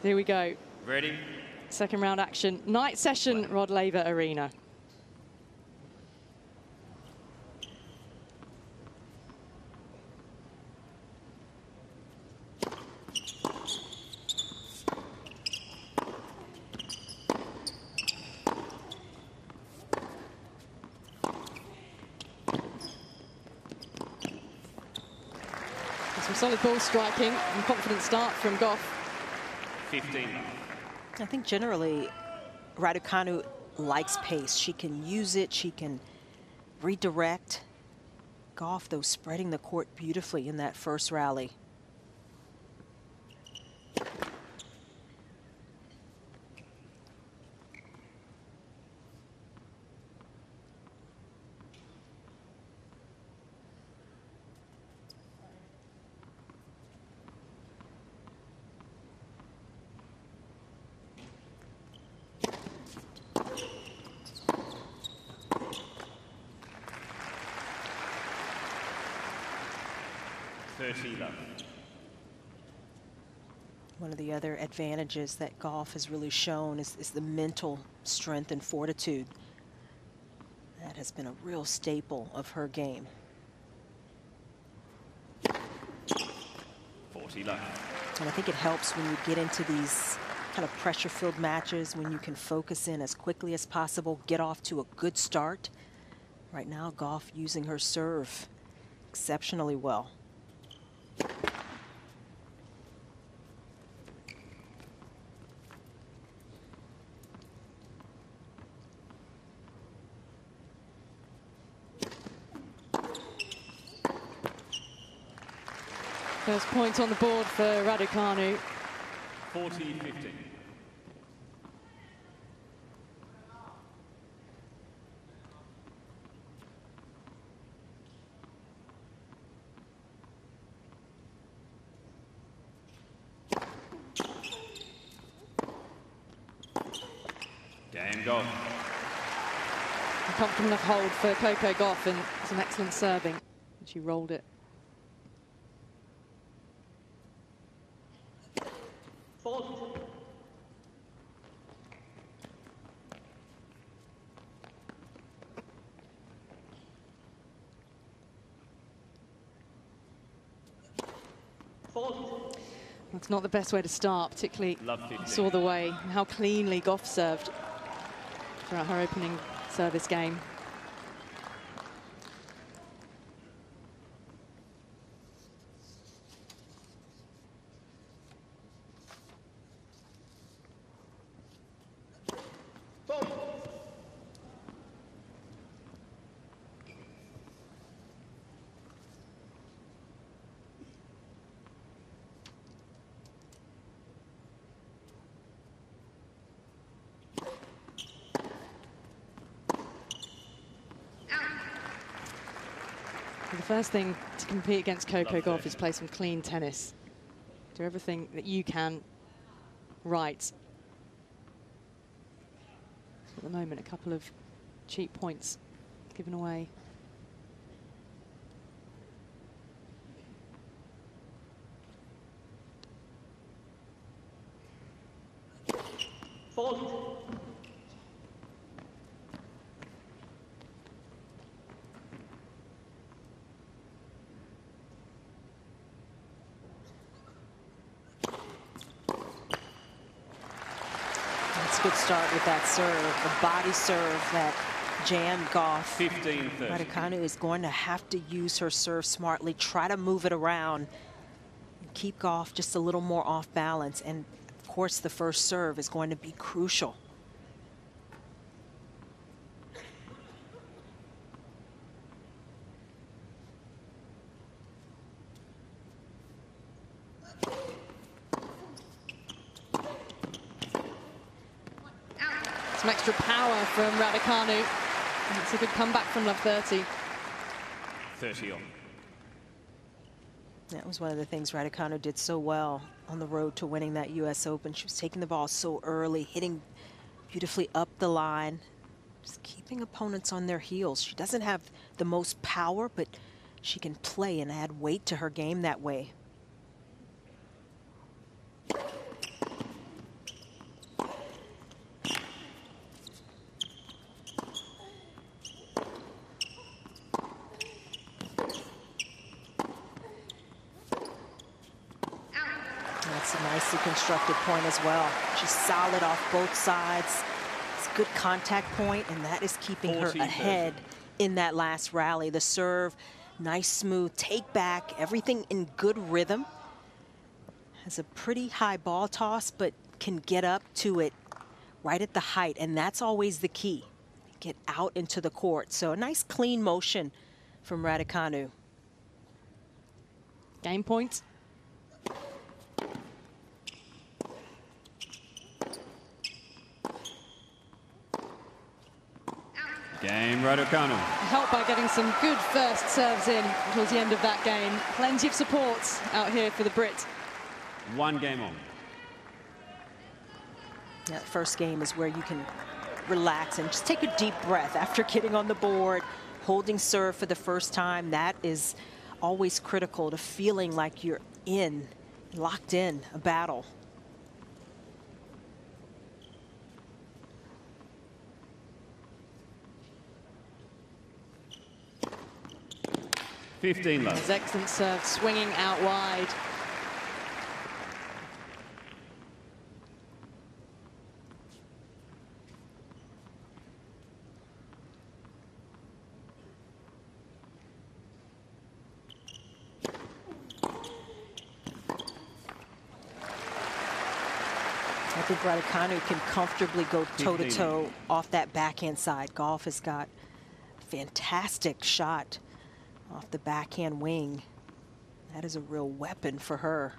Here we go. Ready. Second round action. Night session, Rod Laver Arena. Some solid ball striking and confident start from Gauff. 15. I think generally Raducanu likes pace. She can use it, she can redirect. Gauff, though, spreading the court beautifully in that first rally. One of the other advantages that Gauff has really shown is the mental strength and fortitude. That has been a real staple of her game. 40 love. And I think it helps when you get into these kind of pressure-filled matches, when you can focus in as quickly as possible, get off to a good start. Right now, Gauff using her serve exceptionally well. First point on the board for Raducanu. 40-15. Cain Gauff. A comfortable enough hold for Coco Gauff and some excellent serving. She rolled it. It's not the best way to start, particularly saw the way and how cleanly Gauff served throughout her opening service game. The first thing to compete against Coco Gauff is play some clean tennis. Do everything that you can right. At the moment, a couple of cheap points given away. Good start with that serve, the body serve that jammed Gauff. 15-30. Raducanu is going to have to use her serve smartly, try to move it around, and keep Gauff just a little more off balance. And of course, the first serve is going to be crucial. Some extra power from Raducanu. And it's a good comeback from love 30. 30 on. That was one of the things Raducanu did so well on the road to winning that US Open. She was taking the ball so early, hitting beautifully up the line, just keeping opponents on their heels. She doesn't have the most power, but she can play and add weight to her game that way. Nicely constructed point as well. She's solid off both sides. It's a good contact point, and that is keeping her ahead in that last rally. The serve, nice smooth take back, everything in good rhythm. Has a pretty high ball toss, but can get up to it right at the height, and that's always the key. Get out into the court. So a nice clean motion from Raducanu. Game point. Game, Raducanu. Helped by getting some good first serves in towards the end of that game. Plenty of support out here for the Brit. 1 game on. That first game is where you can relax and just take a deep breath after getting on the board, holding serve for the first time. That is always critical to feeling like you're locked in a battle. Love. Excellent serve, swinging out wide. I think Raducanu can comfortably go toe-to-toe off that backhand side. Gauff has got a fantastic shot off the backhand wing. That is a real weapon for her.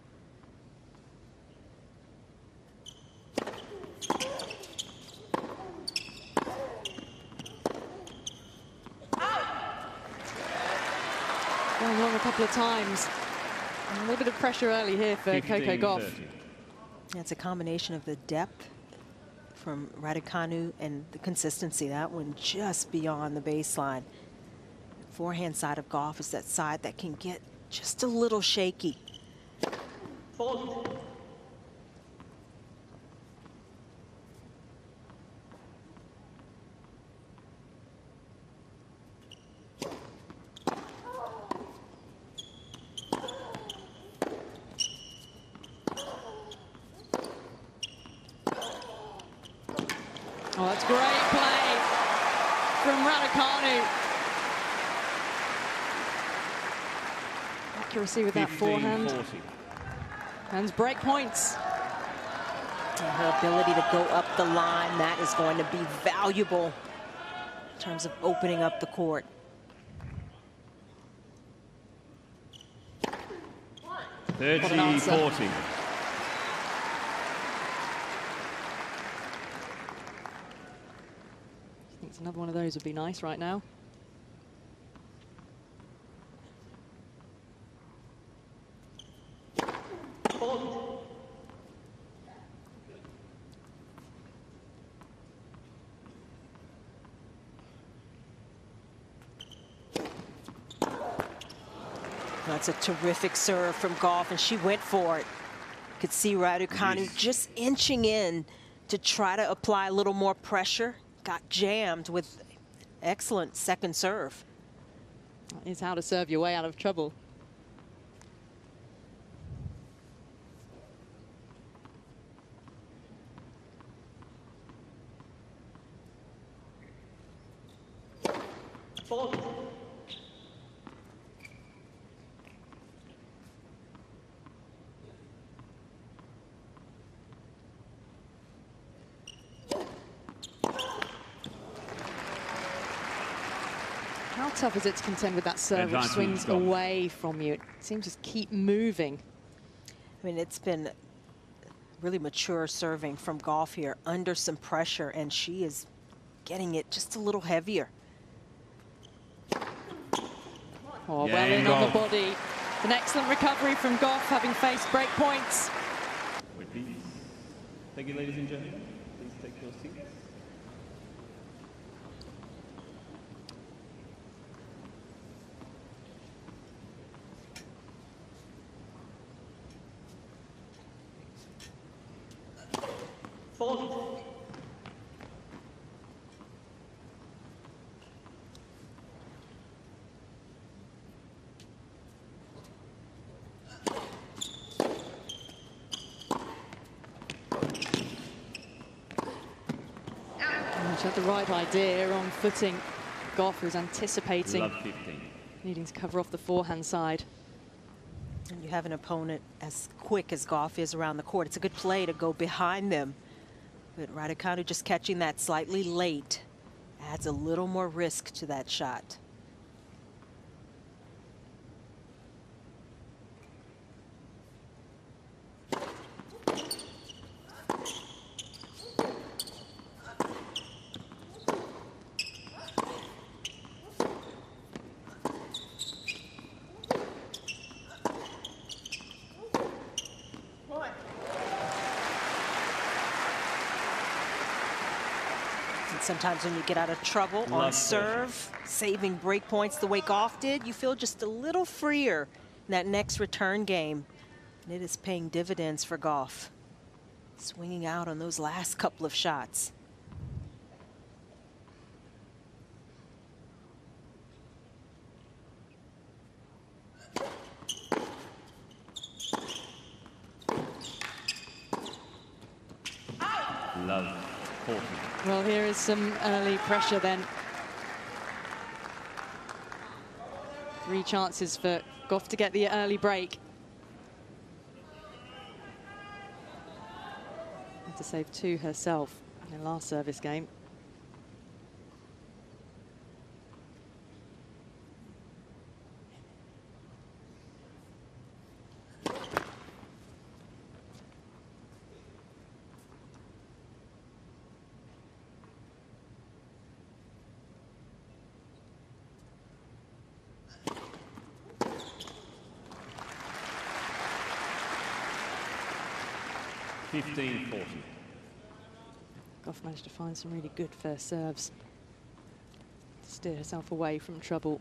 Going wrong a couple of times. A little bit of pressure early here for Coco Gauff. It's a combination of the depth from Raducanu and the consistency. That one just beyond the baseline. Forehand side of Gauff is that side that can get just a little shaky. Oh, that's great play from Raducanu. Accuracy with that forehand. 40. And break points. And her ability to go up the line, that is going to be valuable in terms of opening up the court. 30-40. I think another one of those would be nice right now. That's a terrific serve from Gauff, and she went for it. Could see Raducanu just inching in to try to apply a little more pressure. Got jammed with excellent second serve. That is how to serve your way out of trouble. How tough is it to contend with that serve which swings away from you? It seems to just keep moving. I mean, it's been really mature serving from Gauff here under some pressure, and she is getting it just a little heavier. Oh, well in on the body. An excellent recovery from Gauff, having faced break points. Thank you, ladies and gentlemen. Please take your seats. had the right idea on footing. Gauff was anticipating Love 15. needing to cover off the forehand side. And you have an opponent as quick as Gauff is around the court. It's a good play to go behind them. But Raducanu just catching that slightly late adds a little more risk to that shot. Sometimes when you get out of trouble on serve, saving break points the way Gauff did, you feel just a little freer in that next return game. And it is paying dividends for Gauff. Swinging out on those last couple of shots. Love 40. Well, here is some early pressure then. 3 chances for Gauff to get the early break. Had to save 2 herself in the last service game. Gauff managed to find some really good first serves to steer herself away from trouble.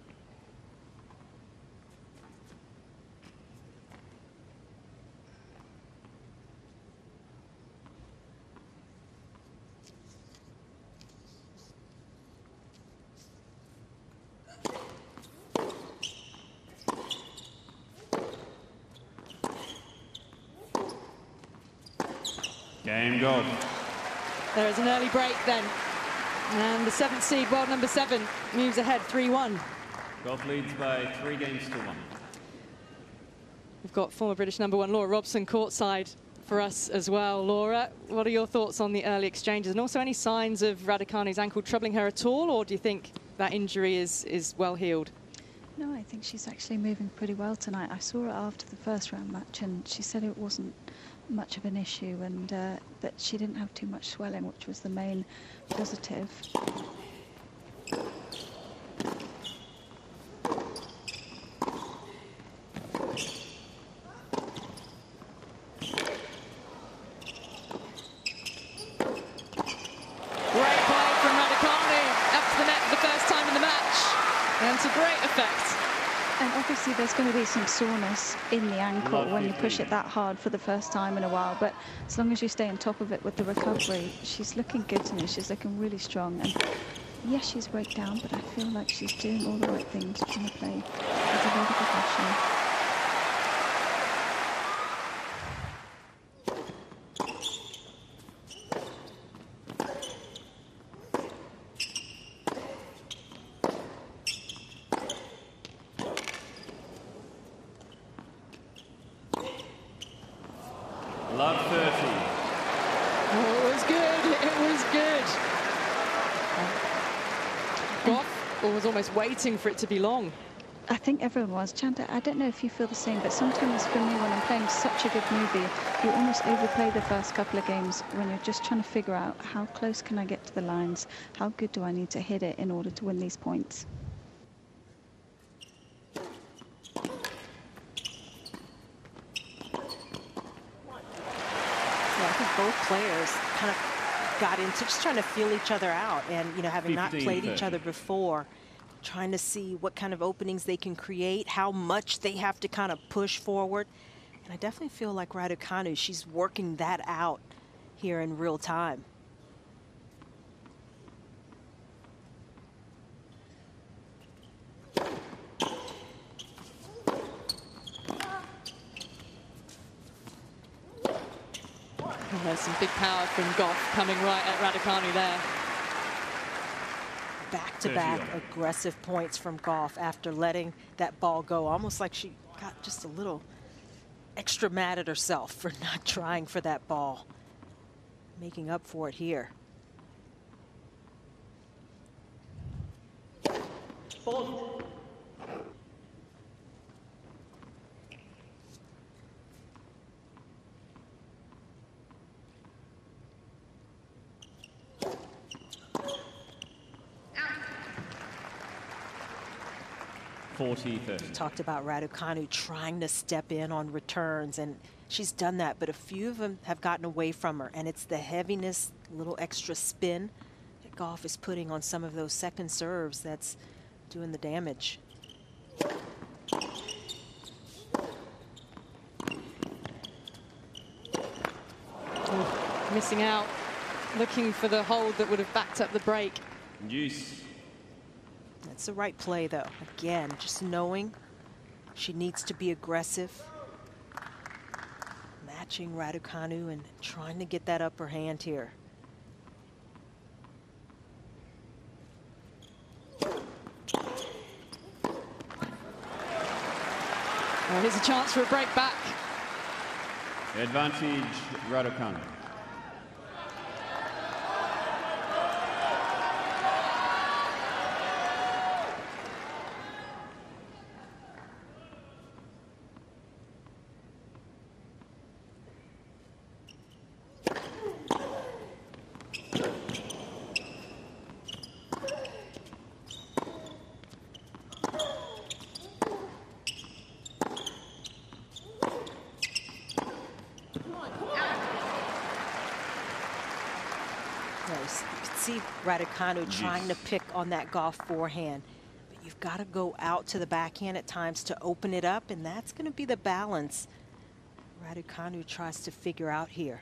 Game go. There is an early break then. And the 7th seed, world number 7, moves ahead 3-1. Gauff leads by 3 games to 1. We've got former British number 1 Laura Robson courtside for us as well. Laura, what are your thoughts on the early exchanges? And also any signs of Raducanu's ankle troubling her at all? Or do you think that injury is well healed? No, I think she's actually moving pretty well tonight. I saw her after the first round match and she said it wasn't much of an issue and that she didn't have too much swelling, which was the main positive. To great effect. And obviously there's going to be some soreness in the ankle when you push it that hard for the first time in a while, but as long as you stay on top of it with the recovery, she's looking good to me. She's looking really strong, and yes, she's break down, but I feel like she's doing all the right things, trying to play as a very professional. Love 30. Oh, it was good. It was good. Gauff was almost waiting for it to be long. I think everyone was. Chanta, I don't know if you feel the same, but sometimes for me, when I'm playing such a good movie, you almost overplay the first couple of games when you're just trying to figure out how close can I get to the lines, how good do I need to hit it in order to win these points. Both players kind of got into just trying to feel each other out, and having not played each other before, trying to see what kind of openings they can create, how much they have to kind of push forward. And I definitely feel like Raducanu, she's working that out here in real time. There's some big power from Gauff coming right at Raducanu there. back-to-back aggressive points from Gauff after letting that ball go. Almost like she got just a little extra mad at herself for not trying for that ball. Making up for it here. Talked about Raducanu trying to step in on returns, and she's done that, but a few of them have gotten away from her, and it's the heaviness, little extra spin that Gauff is putting on some of those second serves that's doing the damage. Oh, missing out, looking for the hold that would have backed up the break. Deuce. That's the right play, though. Again, just knowing she needs to be aggressive, matching Raducanu and trying to get that upper hand here. Oh, here's a chance for a break back. Advantage, Raducanu. Raducanu trying to pick on that Gauff forehand, but you've got to go out to the backhand at times to open it up, and that's going to be the balance Raducanu tries to figure out here.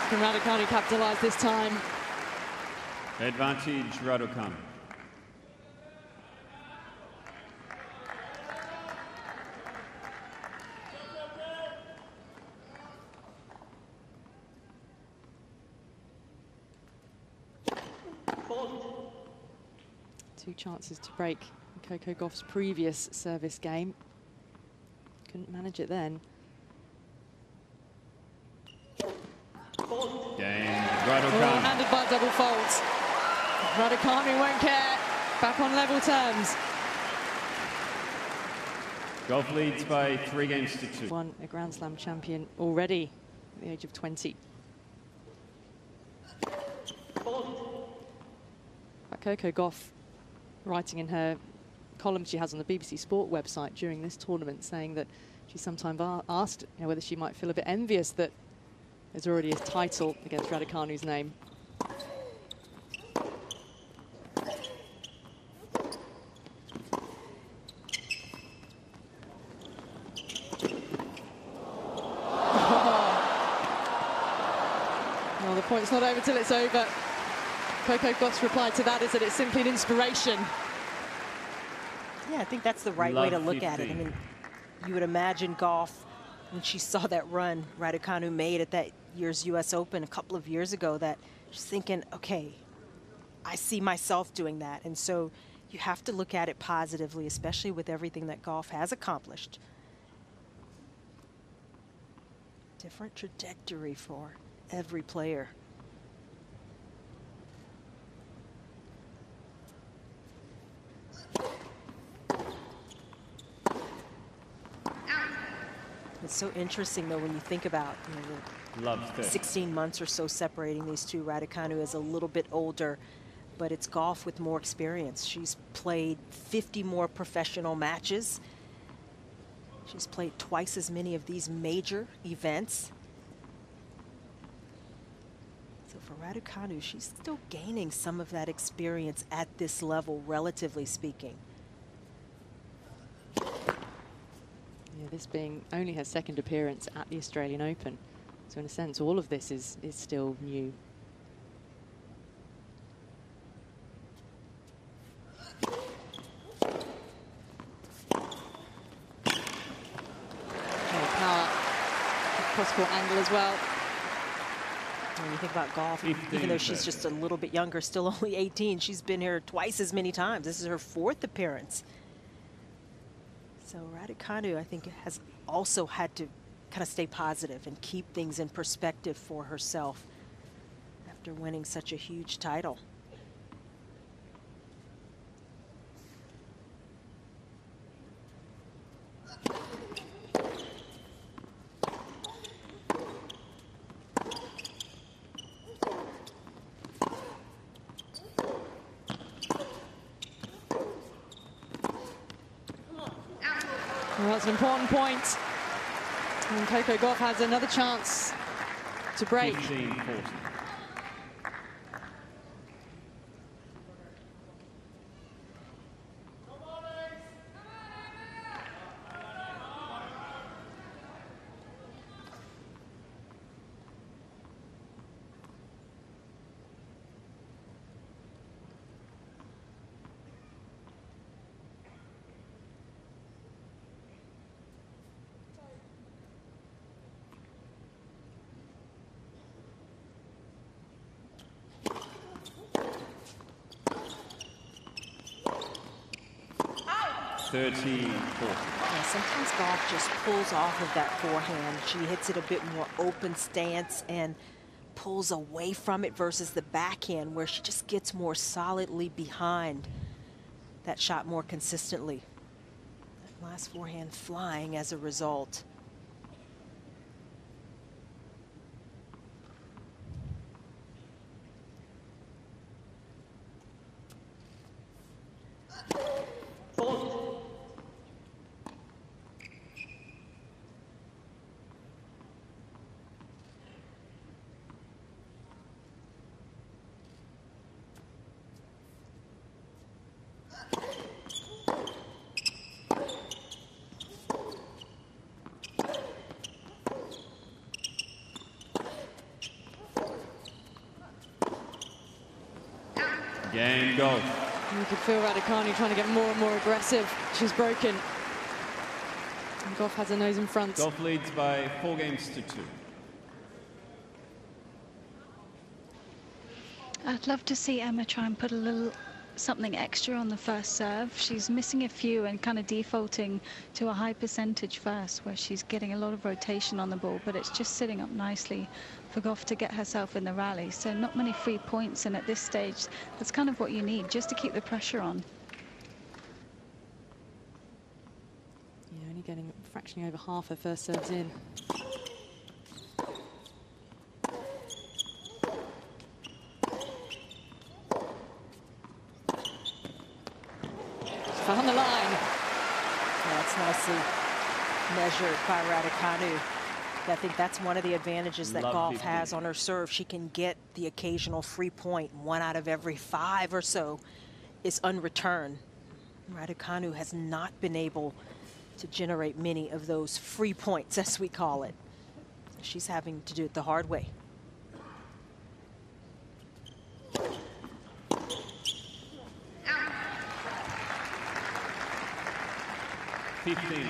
Can Raducanu capitalise this time? Advantage, Raducanu. Two chances to break Coco Gauff's previous service game. Couldn't manage it then. Game, Oh, Raducanu. handed by double faults. Raducanu won't care. Back on level terms. Gauff leads by 3 games to 2. Won a Grand Slam champion already at the age of 20. But Coco Gauff, writing in her column she has on the BBC Sport website during this tournament, saying that she sometimes asked whether she might feel a bit envious that there's already a title against Raducanu's name. Well, the point's not over till it's over. Coco Gauff's reply to that is that it's simply an inspiration. Yeah, I think that's the right way to look at it. I mean, you would imagine Gauff, when she saw that run Raducanu made at that year's US Open a couple of years ago, that she's thinking, okay, I see myself doing that. And so you have to look at it positively, especially with everything that Gauff has accomplished. Different trajectory for every player. It's so interesting, though, when you think about the 16 months or so separating these two. Raducanu is a little bit older, but it's Gauff with more experience. She's played 50 more professional matches. She's played twice as many of these major events. So for Raducanu, she's still gaining some of that experience at this level, relatively speaking. Yeah, this being only her second appearance at the Australian Open. So in a sense, all of this is still new. Power, cross-court angle as well. When you think about Gauff, even though she's just a little bit younger, still only 18, she's been here twice as many times. This is her 4th appearance. So Raducanu, I think, has also had to kind of stay positive and keep things in perspective for herself after winning such a huge title. Well, that's an important point. And Coco Gauff has another chance to break. 15-40. Yeah, sometimes Gauff just pulls off of that forehand. She hits it a bit more open stance and pulls away from it versus the backhand where she just gets more solidly behind that shot more consistently. That last forehand flying as a result. Game Gauff. You could feel Raducanu trying to get more and more aggressive. She's broken. And Gauff has her nose in front. Gauff leads by 4-2. I'd love to see Emma try and put a little something extra on the first serve. She's missing a few and kind of defaulting to a high percentage first where she's getting a lot of rotation on the ball, but it's just sitting up nicely for Gauff to get herself in the rally. So not many free points, and at this stage that's kind of what you need just to keep the pressure on. Yeah, only getting fractionally over half her first serves in. On the line. That's nicely measured by Raducanu. I think that's one of the advantages that Gauff has on her serve. She can get the occasional free point. 1 out of every 5 or so is unreturned. Raducanu has not been able to generate many of those free points, as we call it. She's having to do it the hard way. 15.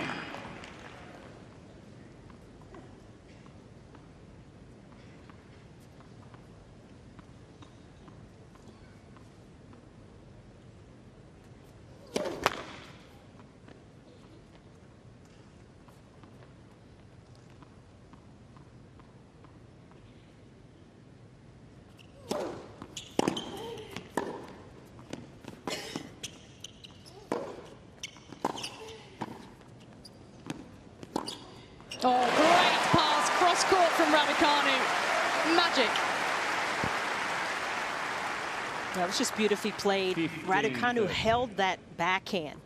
Oh, great pass, cross-court from Raducanu. Magic. That was just beautifully played. Raducanu held that backhand,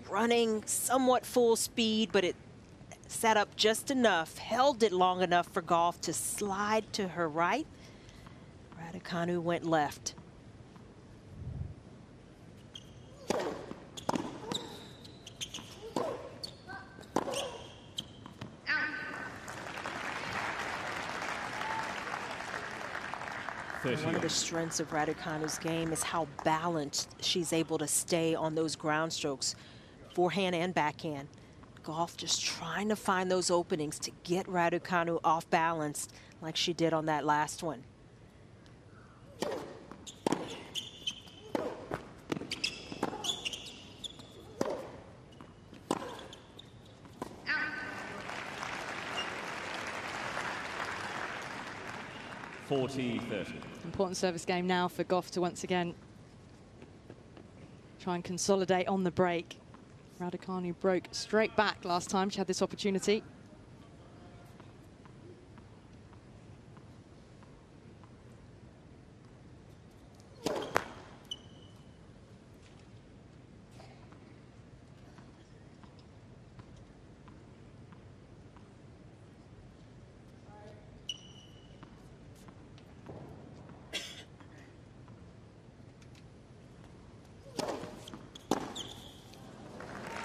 running somewhat full speed, but it set up just enough, held it long enough for Gauff to slide to her right. Raducanu went left. One of the strengths of Raducanu's game is how balanced she's able to stay on those ground strokes, forehand and backhand. Gauff just trying to find those openings to get Raducanu off balance like she did on that last one. Important service game now for Gauff to once again try and consolidate on the break. Raducanu broke straight back last time she had this opportunity.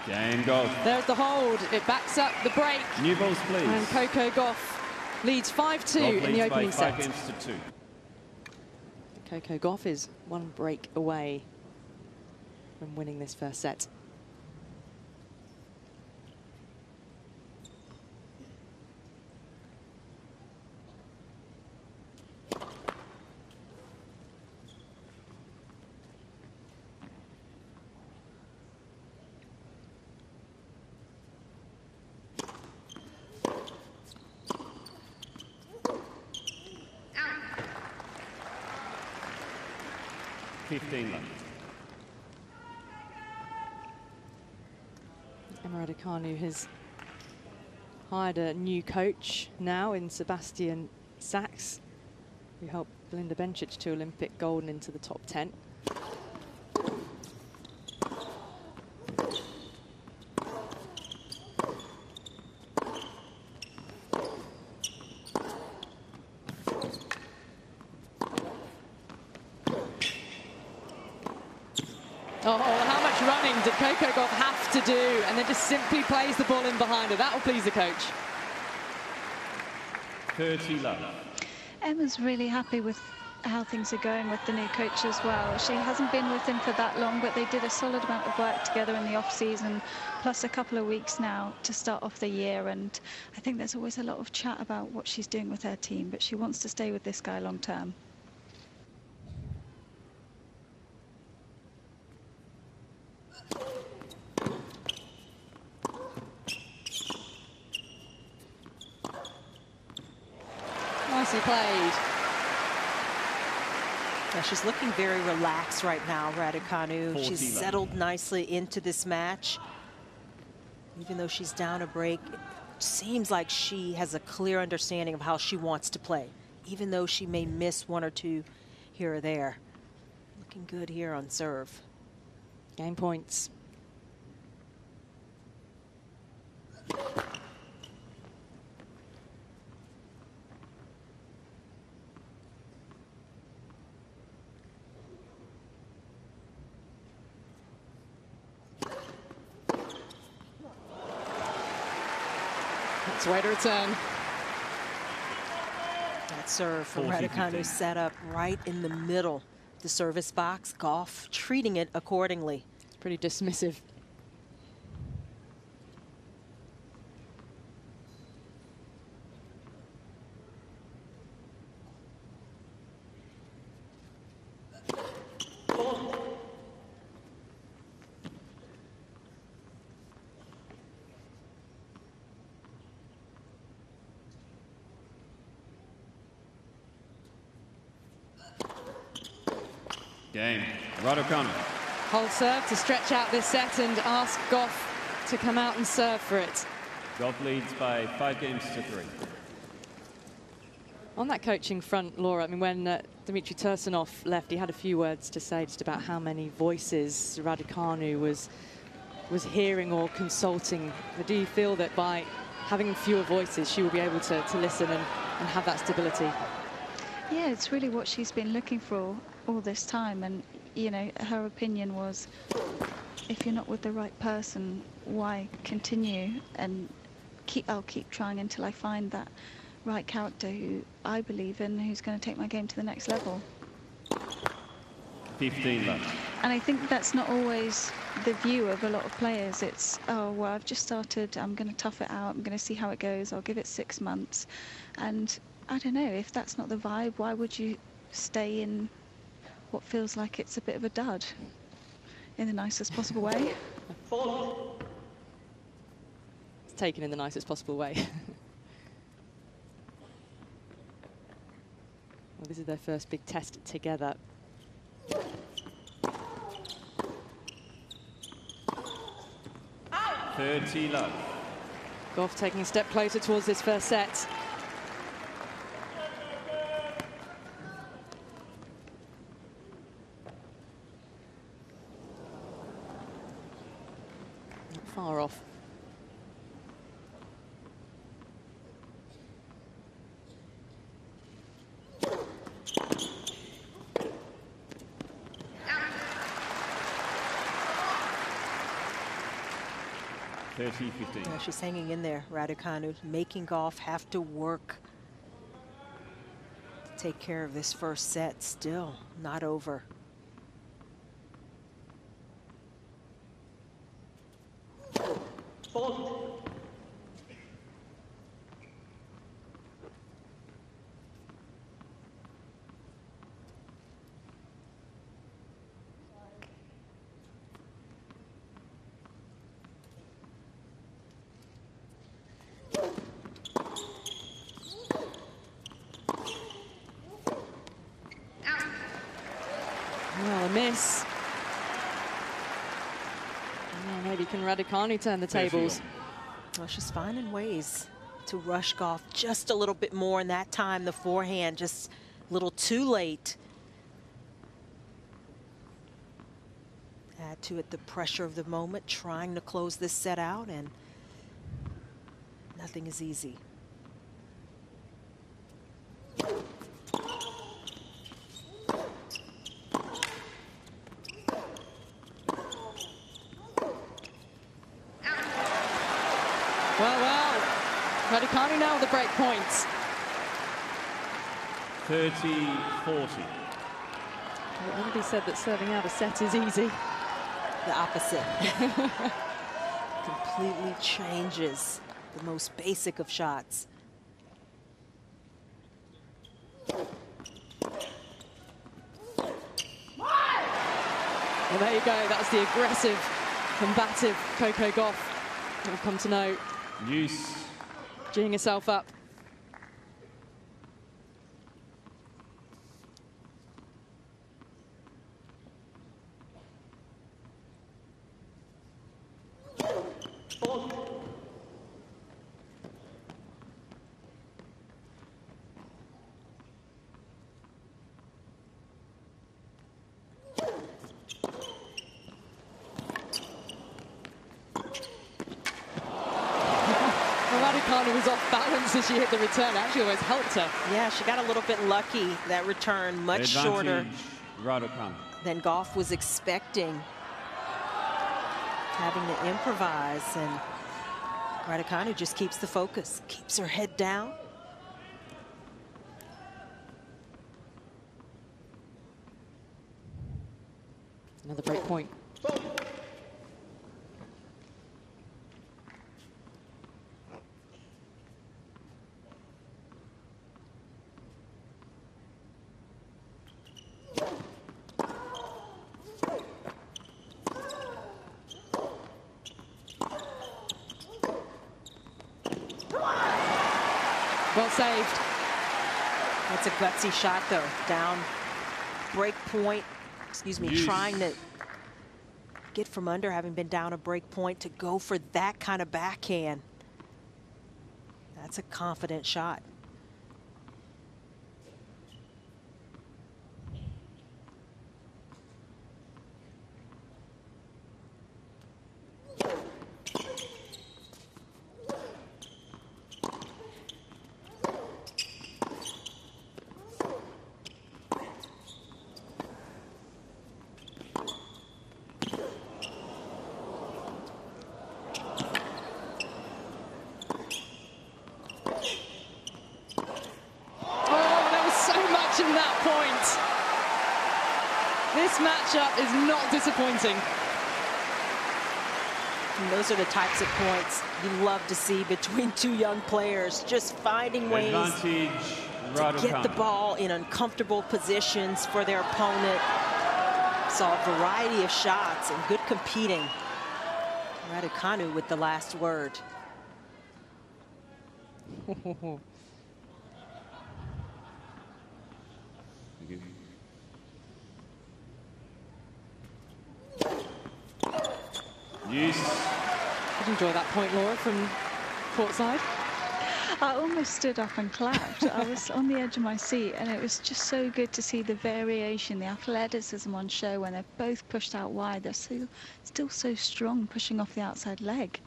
Cain Gauff. There's the hold. It backs up the break. New balls, please. And Coco Gauff leads 5-2 in the opening set. 5 games to 2. Coco Gauff is one break away from winning this first set. Emma Raducanu has hired a new coach now in Sebastian Sachs, who helped Belinda Bencic to Olympic gold and into the top 10. Oh, how much running did Coco Gauff have to do, and then just simply plays the ball in behind her. That will please the coach. 30 love. Emma's really happy with how things are going with the new coach as well. She hasn't been with him for that long, but they did a solid amount of work together in the off-season, plus a couple of weeks now to start off the year. And I think there's always a lot of chat about what she's doing with her team, but she wants to stay with this guy long term. Nicely played. Yeah, she's looking very relaxed right now, Raducanu. She's settled nicely into this match. Even though she's down a break, it seems like she has a clear understanding of how she wants to play, even though she may miss one or two here or there. Looking good here on serve. Game points. That's the way to return. That serve from Raducanu set up right in the middle of the service box. Gauff treating it accordingly. It's pretty dismissive. Game. Raducanu. Hold serve to stretch out this set and ask Gauff to come out and serve for it. Gauff leads by 5 games to 3. On that coaching front, Laura, I mean, when Dmitry Tursunov left, he had a few words to say just about how many voices Raducanu was hearing or consulting. But do you feel that by having fewer voices, she will be able to listen and have that stability? Yeah, it's really what she's been looking for all this time. And, you know, her opinion was, if you're not with the right person, why continue? And I'll keep trying until I find that right character who I believe in, who's going to take my game to the next level. 15 left. And I think that's not always the view of a lot of players. It's, oh, well, I've just started, I'm going to tough it out, I'm going to see how it goes, I'll give it 6 months. And I don't know, if that's not the vibe, why would you stay in what feels like it's a bit of a dud in the nicest possible way? It's taken in the nicest possible way. Well, this is their first big test together. Out. 30 love. Gauff taking a step closer towards this first set. Not far off. Yeah, she's hanging in there, Raducanu, making Gauff have to work to take care of this first set. Still not over. Well, a miss. Well, maybe can Raducanu turn the tables? Well, she's finding ways to rush Gauff just a little bit more, and that time the forehand just a little too late. Add to it the pressure of the moment, trying to close this set out, and nothing is easy. Well, Raducanu now with the break points. 30-40. It wouldn't be said that serving out a set is easy. The opposite. Completely changes the most basic of shots. Well, there you go. That's the aggressive, combative Coco Gauff that we've come to know. Use. Geeing herself up. Raducanu was off balance as she hit the return. Actually always helped her. Yeah, she got a little bit lucky. That return much shorter Raducanu. than Gauff was expecting. Having to improvise, and Raducanu just keeps the focus, keeps her head down. Another break point. Well saved. That's a gutsy shot, though. Down, break point, excuse me, trying to get from under, having been down a break point, to go for that kind of backhand. That's a confident shot. This matchup is not disappointing. And those are the types of points you love to see between two young players, just finding ways Advantage, to get the Raducanu. ball in uncomfortable positions for their opponent. Saw a variety of shots and good competing. Raducanu with the last word. Use. Did you enjoy that point, Laura, from courtside? I almost stood up and clapped. I was on the edge of my seat, and it was just so good to see the variation, the athleticism on show when they're both pushed out wide. They're still so strong, pushing off the outside leg.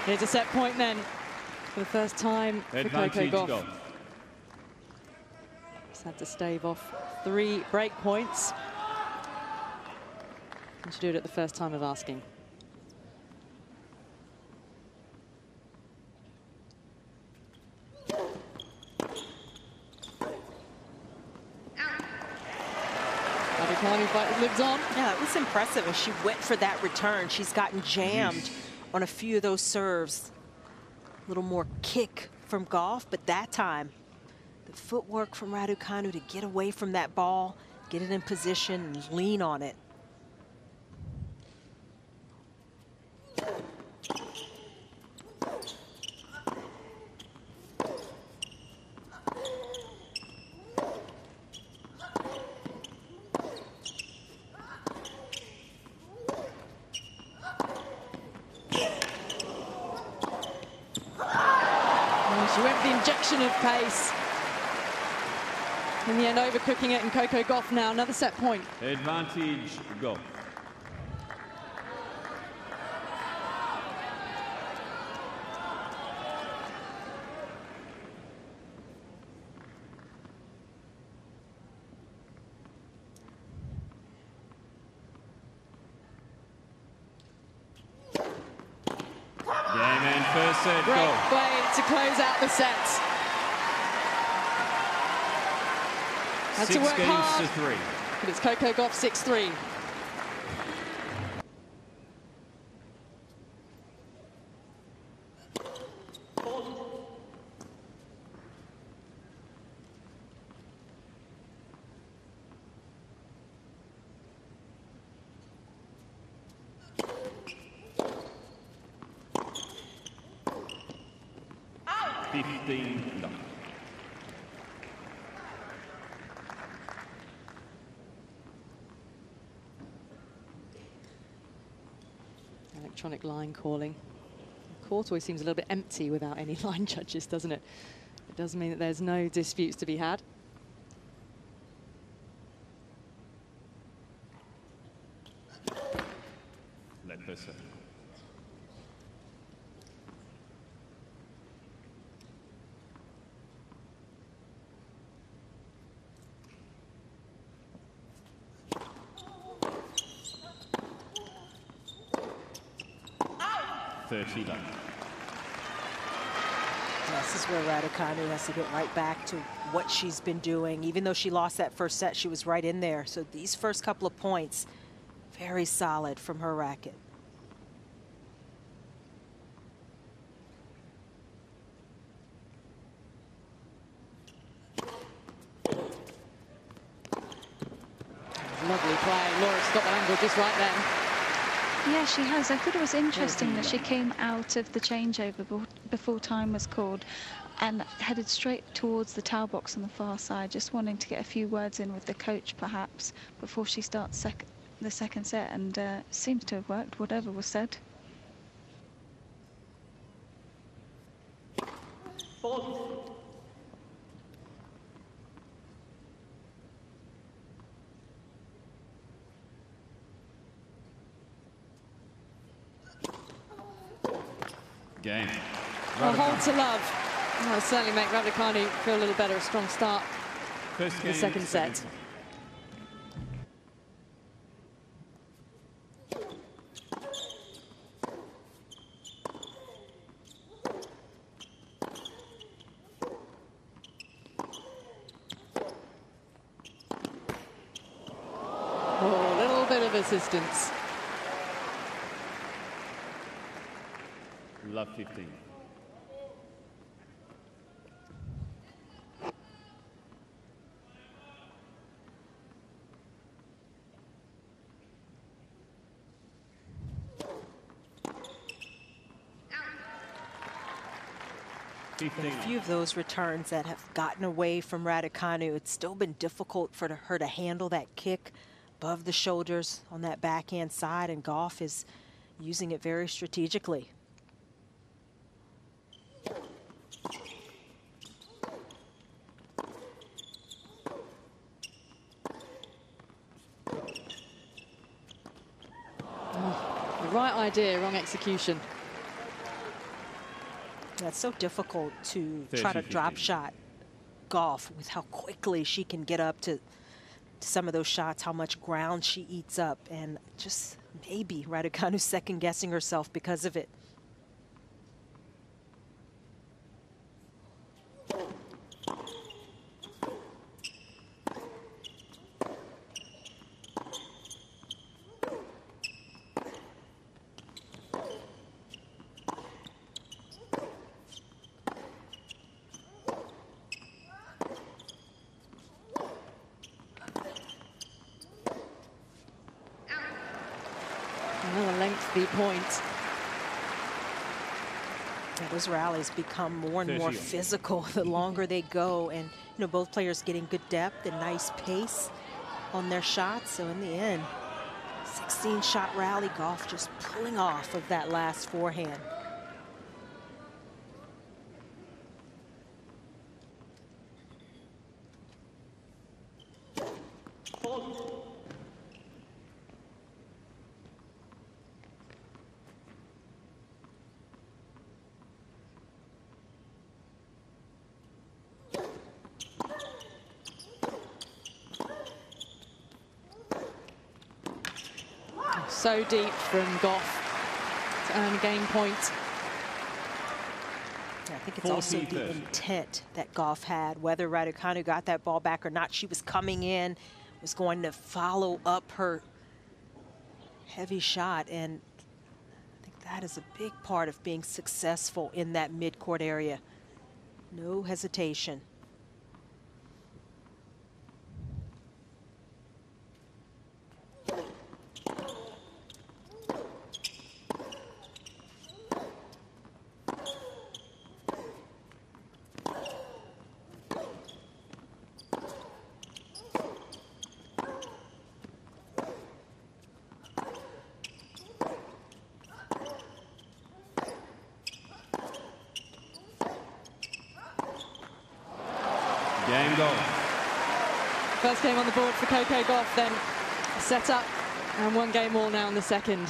Here's a set point then, for the first time for Coco Advantage, Gauff. Gauff. He's had to stave off 3 break points. And to do it at the first time of asking. Raducanu fight lives on. Yeah, it was impressive as she went for that return. She's gotten jammed on a few of those serves. A little more kick from Gauff, but that time, the footwork from Raducanu to get away from that ball, get it in position, and lean on it. She went for the injection of pace. In the end, overcooking it, and Coco Gauff now another set point. Advantage, Gauff. Game and first set, Great Gauff. play to close out the set. Had to 6 work games hard, to 3. but it's Coco Gauff 6-3. Electronic line calling. The court always seems a little bit empty without any line judges, doesn't it? It does mean that there's no disputes to be had. Let her set. This is where Raducanu has to get right back to what she's been doing. Even though she lost that first set, she was right in there. So these first couple of points, very solid from her racket. Lovely play. Laura's got the angle just right then. Yeah, she has. I thought it was interesting that she came out of the changeover before time was called and headed straight towards the towel box on the far side, just wanting to get a few words in with the coach, perhaps, before she starts the second set, and seems to have worked, whatever was said. Game. A hold to love. That'll certainly make Raducanu feel a little better. A strong start First in game, the second set. of assistance. Love 15. A few of those returns that have gotten away from Raducanu. It's still been difficult for her to handle that kick above the shoulders on that backhand side, and Gauff is using it very strategically. The right idea, wrong execution. That's so difficult to try to drop shot Gauff with how quickly she can get up to some of those shots, how much ground she eats up, and just maybe Raducanu's second guessing herself because of it. Another lengthy point. Yeah, those rallies become more and more physical the longer they go, and both players getting good depth and nice pace on their shots. So in the end, 16-shot rally, Gauff just pulling off of that last forehand. So deep from Gauff to earn a game point. I think it's also the intent that Gauff had, whether Raducanu got that ball back or not. She was coming in, was going to follow up her heavy shot, and I think that is a big part of being successful in that mid-court area. No hesitation. Game goal. First game on the board for Coco Gauff, then set up and 1 game all now in the second.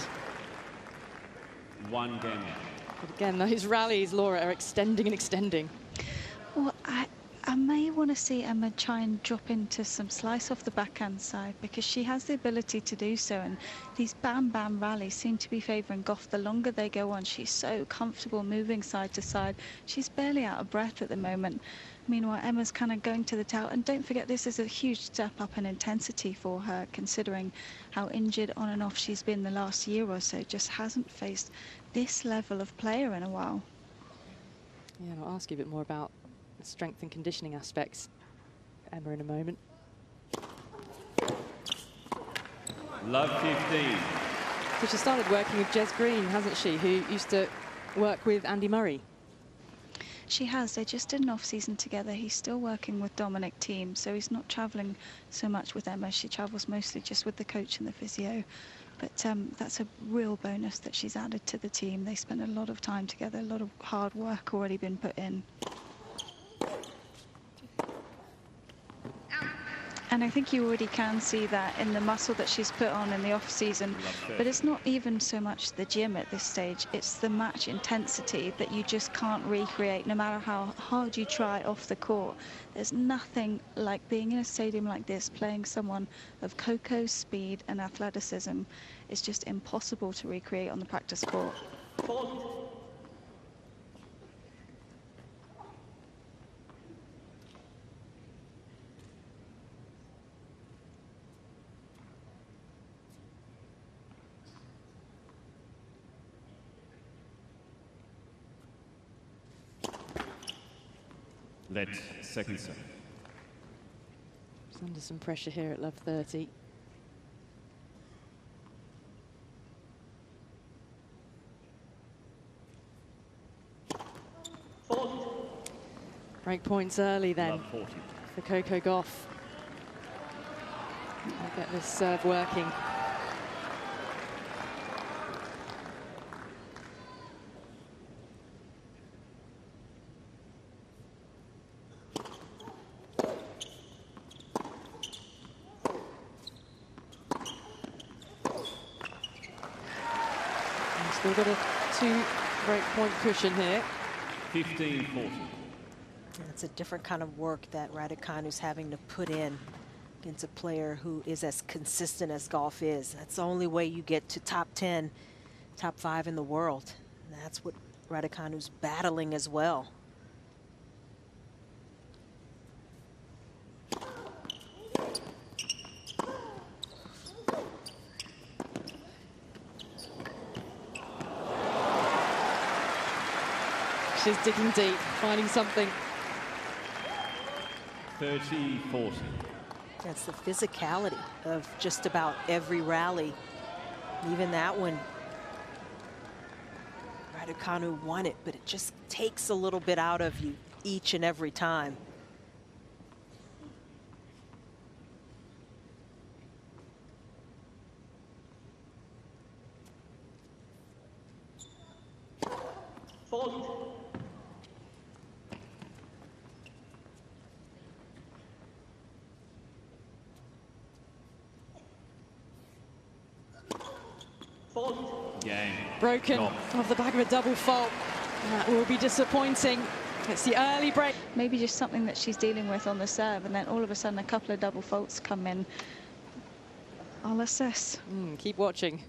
1 game all. But again, those rallies, Laura, are extending and extending. Well, I may want to see Emma try and drop into some slice off the backhand side, because she has the ability to do so, and these bam-bam rallies seem to be favouring Gauff. The longer they go on, she's so comfortable moving side to side. She's barely out of breath at the moment. Meanwhile, Emma's kind of going to the tower, and don't forget, this is a huge step up in intensity for her, considering how injured on and off she's been the last year or so. Just hasn't faced this level of player in a while. Yeah, and I'll ask you a bit more about the strength and conditioning aspects, Emma, in a moment. Love 15. So she started working with Jez Green, hasn't she, who used to work with Andy Murray? She has. They just did an off-season together. He's still working with Dominic Thiem, so he's not travelling so much with Emma. She travels mostly just with the coach and the physio. But that's a real bonus that she's added to the team. They spend a lot of time together, a lot of hard work already been put in. And I think you already can see that in the muscle that she's put on in the off-season. But it's not even so much the gym at this stage. It's the match intensity that you just can't recreate, no matter how hard you try off the court. There's nothing like being in a stadium like this, playing someone of Coco's speed and athleticism. It's just impossible to recreate on the practice court. Let second serve. He's under some pressure here at love 30. Break points early then Love 40. for Coco Gauff. I'll get this serve working. Still got a 2 break point cushion here. 15-40. It's a different kind of work that Raducanu's having to put in against a player who is as consistent as Gauff is. That's the only way you get to top 10, top 5 in the world. And that's what Raducanu's battling as well. She's digging deep, finding something. 30-40. That's the physicality of just about every rally. Even that one, Raducanu won it, but it just takes a little bit out of you each and every time. Game. Broken off the back of a double fault. That will be disappointing. It's the early break. Maybe just something that she's dealing with on the serve, and then all of a sudden a couple of double faults come in. I'll assess. Keep watching.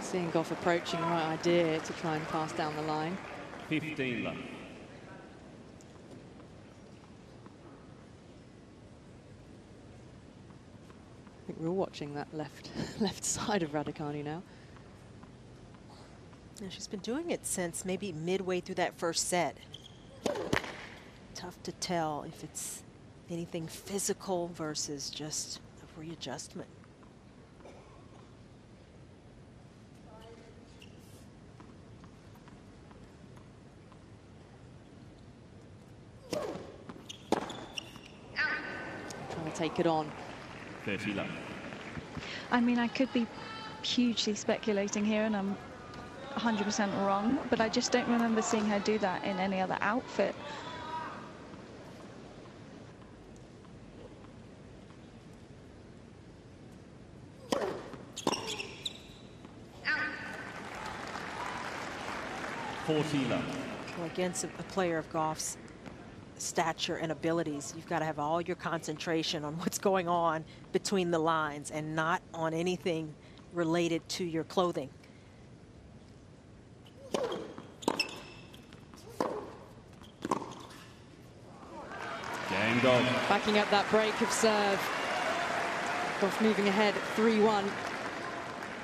Seeing Gauff approaching, the right idea to try and pass down the line. 15 love. I think we're all watching that left side of Raducanu now. And she's been doing it since maybe midway through that first set. Tough to tell if it's anything physical versus just a readjustment. Trying to take it on. 30 love. I mean, I could be hugely speculating here, and I'm 100% wrong, but I just don't remember seeing her do that in any other outfit. Well, against a player of Gauff's stature and abilities, you've got to have all your concentration on what's going on between the lines and not on anything related to your clothing. Game Gauff. Backing up that break of serve. Gauff moving ahead 3-1.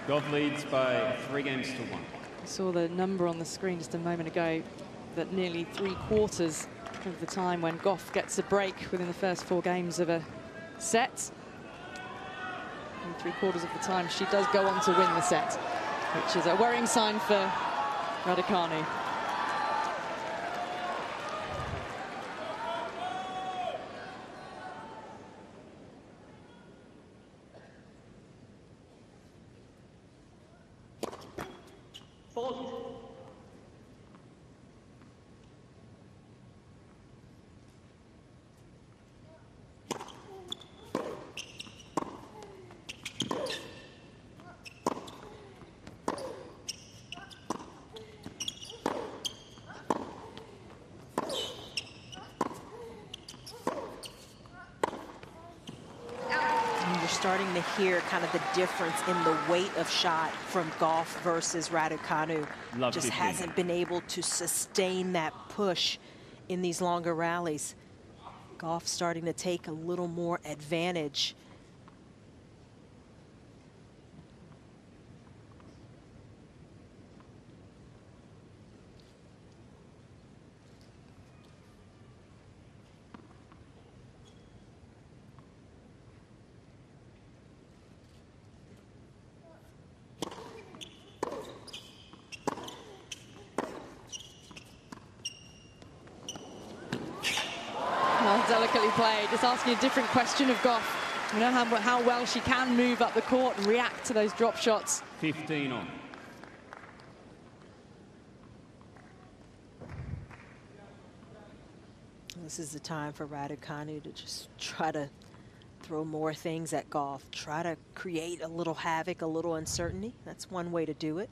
Gauff leads by 3 games to 1. I saw the number on the screen just a moment ago that nearly 3/4 of the time when Gauff gets a break within the first 4 games of a set, and 3/4 of the time she does go on to win the set, which is a worrying sign for Raducanu. Starting to hear kind of the difference in the weight of shot from Gauff versus Raducanu. Just hasn't been able to sustain that push in these longer rallies. Gauff starting to take a little more advantage Oh, delicately played. Just asking a different question of Gauff. You know how well she can move up the court and react to those drop shots. 15 on. This is the time for Raducanu to just try to throw more things at Gauff. Try to create a little havoc, a little uncertainty. That's one way to do it.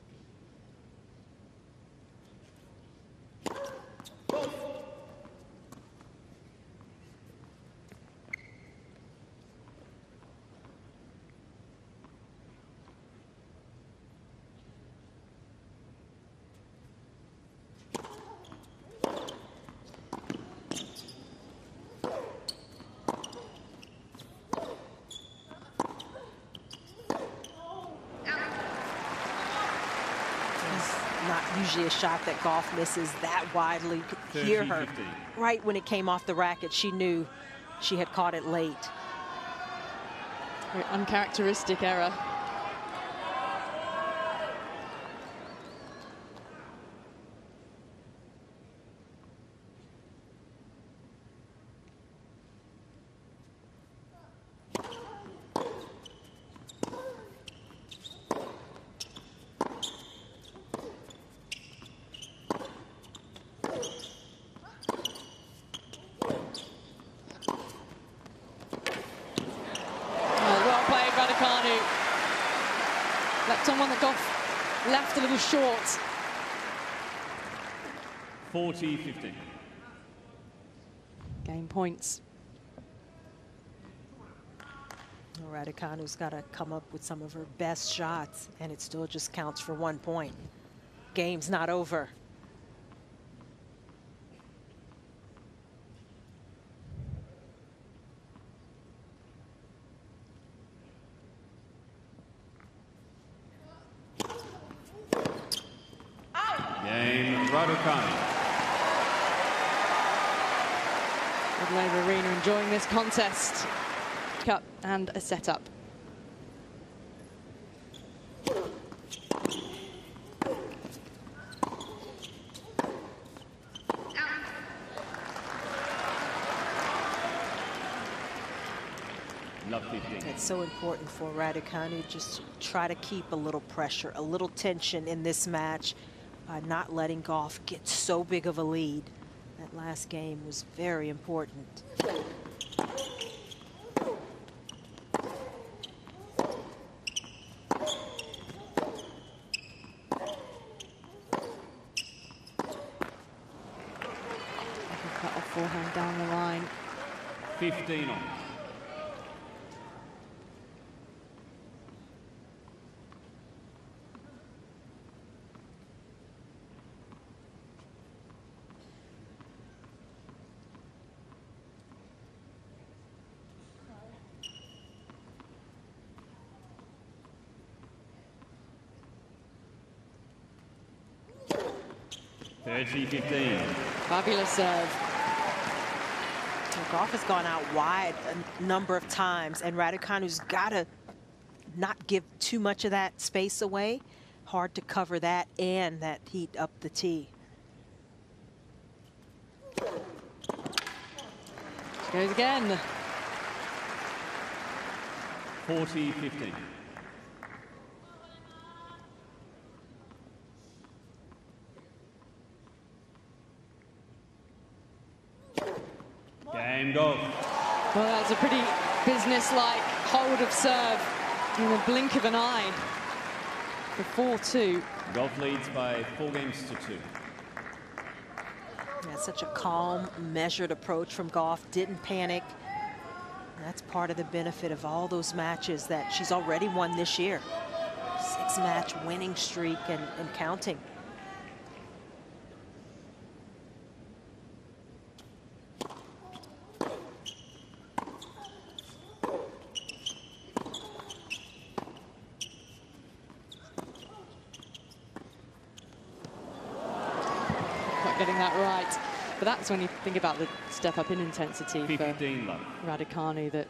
Not usually a shot that Gauff misses that widely. You could hear her 50. right when it came off the racket. She knew she had caught it late. Very uncharacteristic error. Raducanu leapt on one that Gauff left a little short. 40-15. Game points. Raducanu's got to come up with some of her best shots, and it still just counts for 1 point. Game's not over. Game, Raducanu. Rod Laver Arena enjoying this contest. Cup and a setup. Love 15. It's so important for Raducanu just to try to keep a little pressure, a little tension in this match by not letting Gauff get so big of a lead. That last game was very important. Cut off forehand down the line. 15 on. Fabulous serve. So Gauff has gone out wide a number of times, and Raducanu's got to not give too much of that space away. Hard to cover that and that heat up the tee. She goes again. 40-15. Game Gauff. Well, that's a pretty business-like hold of serve in the blink of an eye. The 4-2. Gauff leads by 4 games to 2. Yeah, such a calm, measured approach from Gauff. Didn't panic. That's part of the benefit of all those matches that she's already won this year. 6-match winning streak and counting. Getting that right, but that's when you think about the step up in intensity for 15 love. Raducanu, that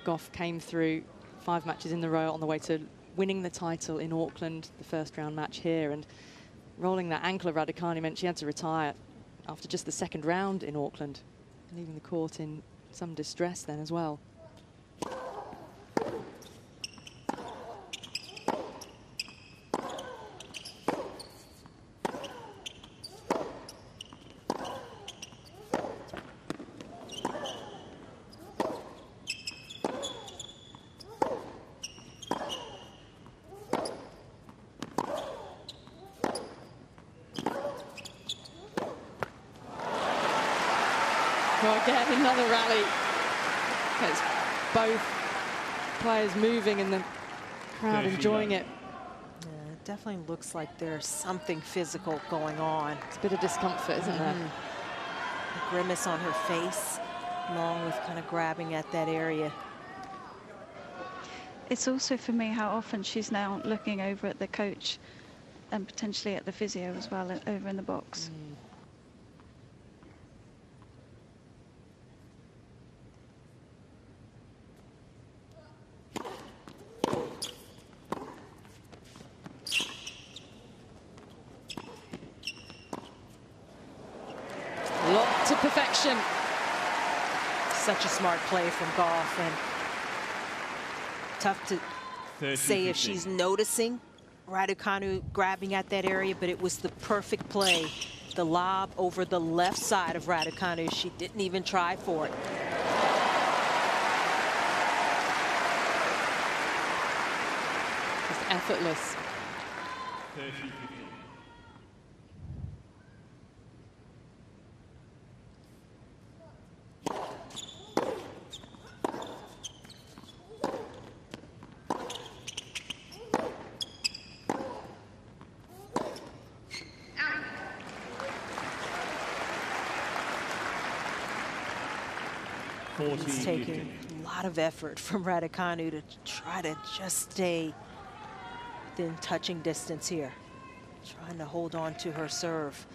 Gauff came through 5 matches in the row on the way to winning the title in Auckland, the first round match here, and rolling that ankle of Raducanu meant she had to retire after just the 2nd round in Auckland. leaving the court in some distress then as well. Well, again, another rally. It's both players moving and the crowd enjoying it. Yeah, it definitely looks like there's something physical going on. It's a bit of discomfort, isn't there? A grimace on her face, along with kind of grabbing at that area. It's also for me how often she's now looking over at the coach and potentially at the physio as well, over in the box. Locked to perfection. Such a smart play from Gauff, and tough to say if she's noticing Raducanu grabbing at that area, but it was the perfect play. The lob over the left side of Raducanu. She didn't even try for it. Just effortless. 30-15. It's taking a lot of effort from Raducanu to try to just stay within touching distance here. Trying to hold on to her serve.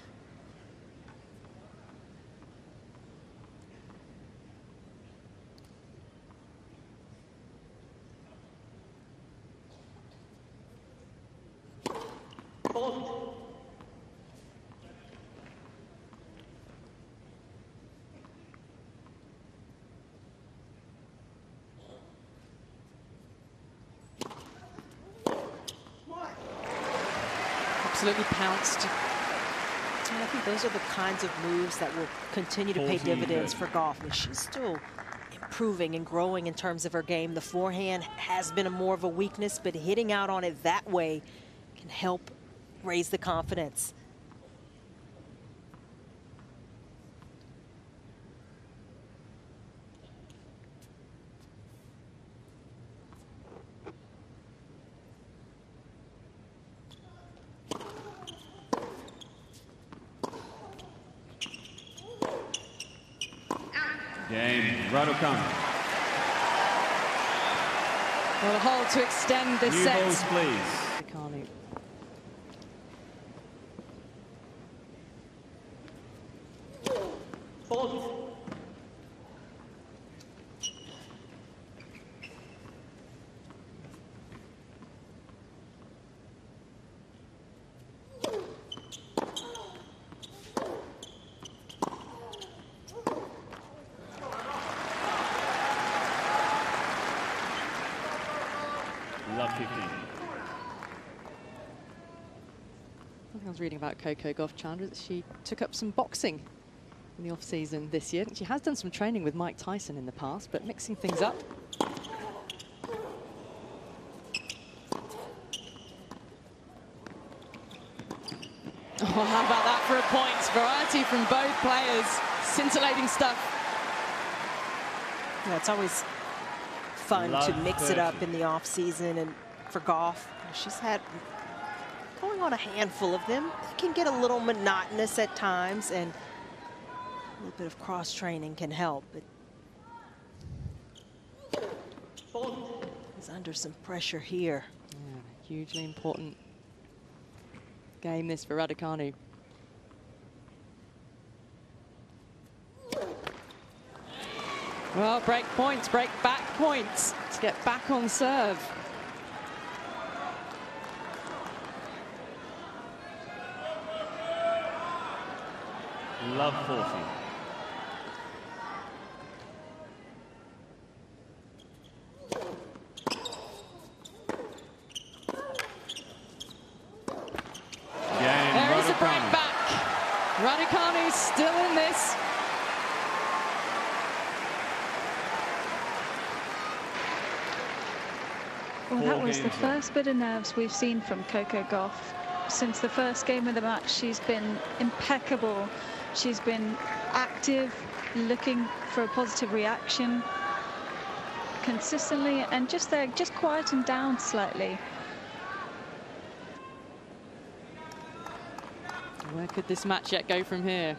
Absolutely pounced. And I think those are the kinds of moves that will continue to pay dividends for Gauff. And she's still improving and growing in terms of her game. The forehand has been more of a weakness, but hitting out on it that way can help raise the confidence. Game, Raducanu. Well, a hold to extend this New set. balls, please. Raducanu. Love 15. I was reading about Coco Gauff, Chandra, that she took up some boxing in the off-season this year. She has done some training with Mike Tyson in the past, but mixing things up. Oh, how about that for a point? Variety from both players. Scintillating stuff. Yeah, it's always fun to mix it up in the off-season, and for Gauff, she's had going on a handful of them. It can get a little monotonous at times, and a little bit of cross-training can help. But he's under some pressure here. Yeah, hugely important game this for Raducanu. Well, break points, break back points to get back on serve. Love 40. Well, that was the games first bit of nerves we've seen from Coco Gauff. Since the first game of the match, she's been impeccable. She's been active, looking for a positive reaction consistently, and just quieting down slightly. Where could this match yet go from here?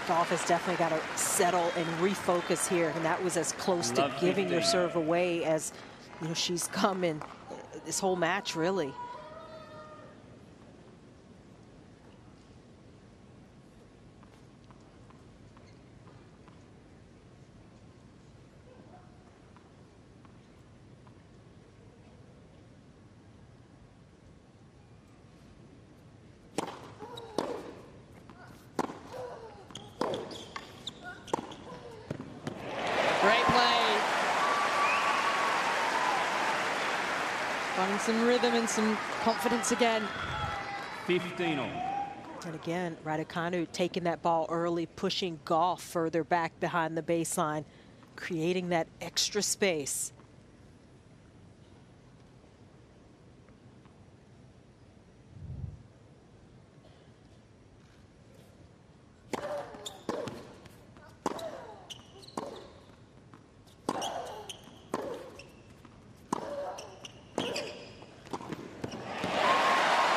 Gauff has definitely got to settle and refocus here, and that was as close to giving your serve away as she's come in this whole match, really. Finding some rhythm and some confidence again. 15 all. And again, Raducanu taking that ball early, pushing Gauff further back behind the baseline, creating that extra space.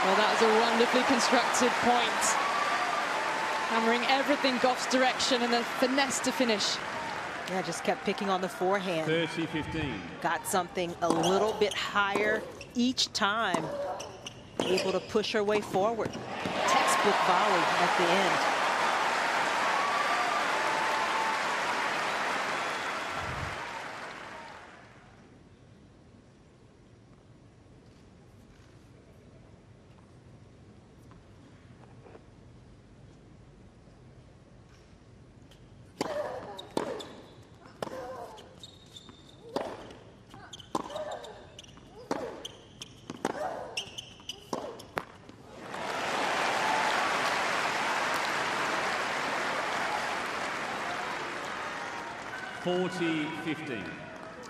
Well, that was a wonderfully constructed point. Hammering everything Gauff's direction and then finesse to finish. Yeah, just kept picking on the forehand. 30-15. Got something a little bit higher each time. Able to push her way forward. Textbook volley at the end.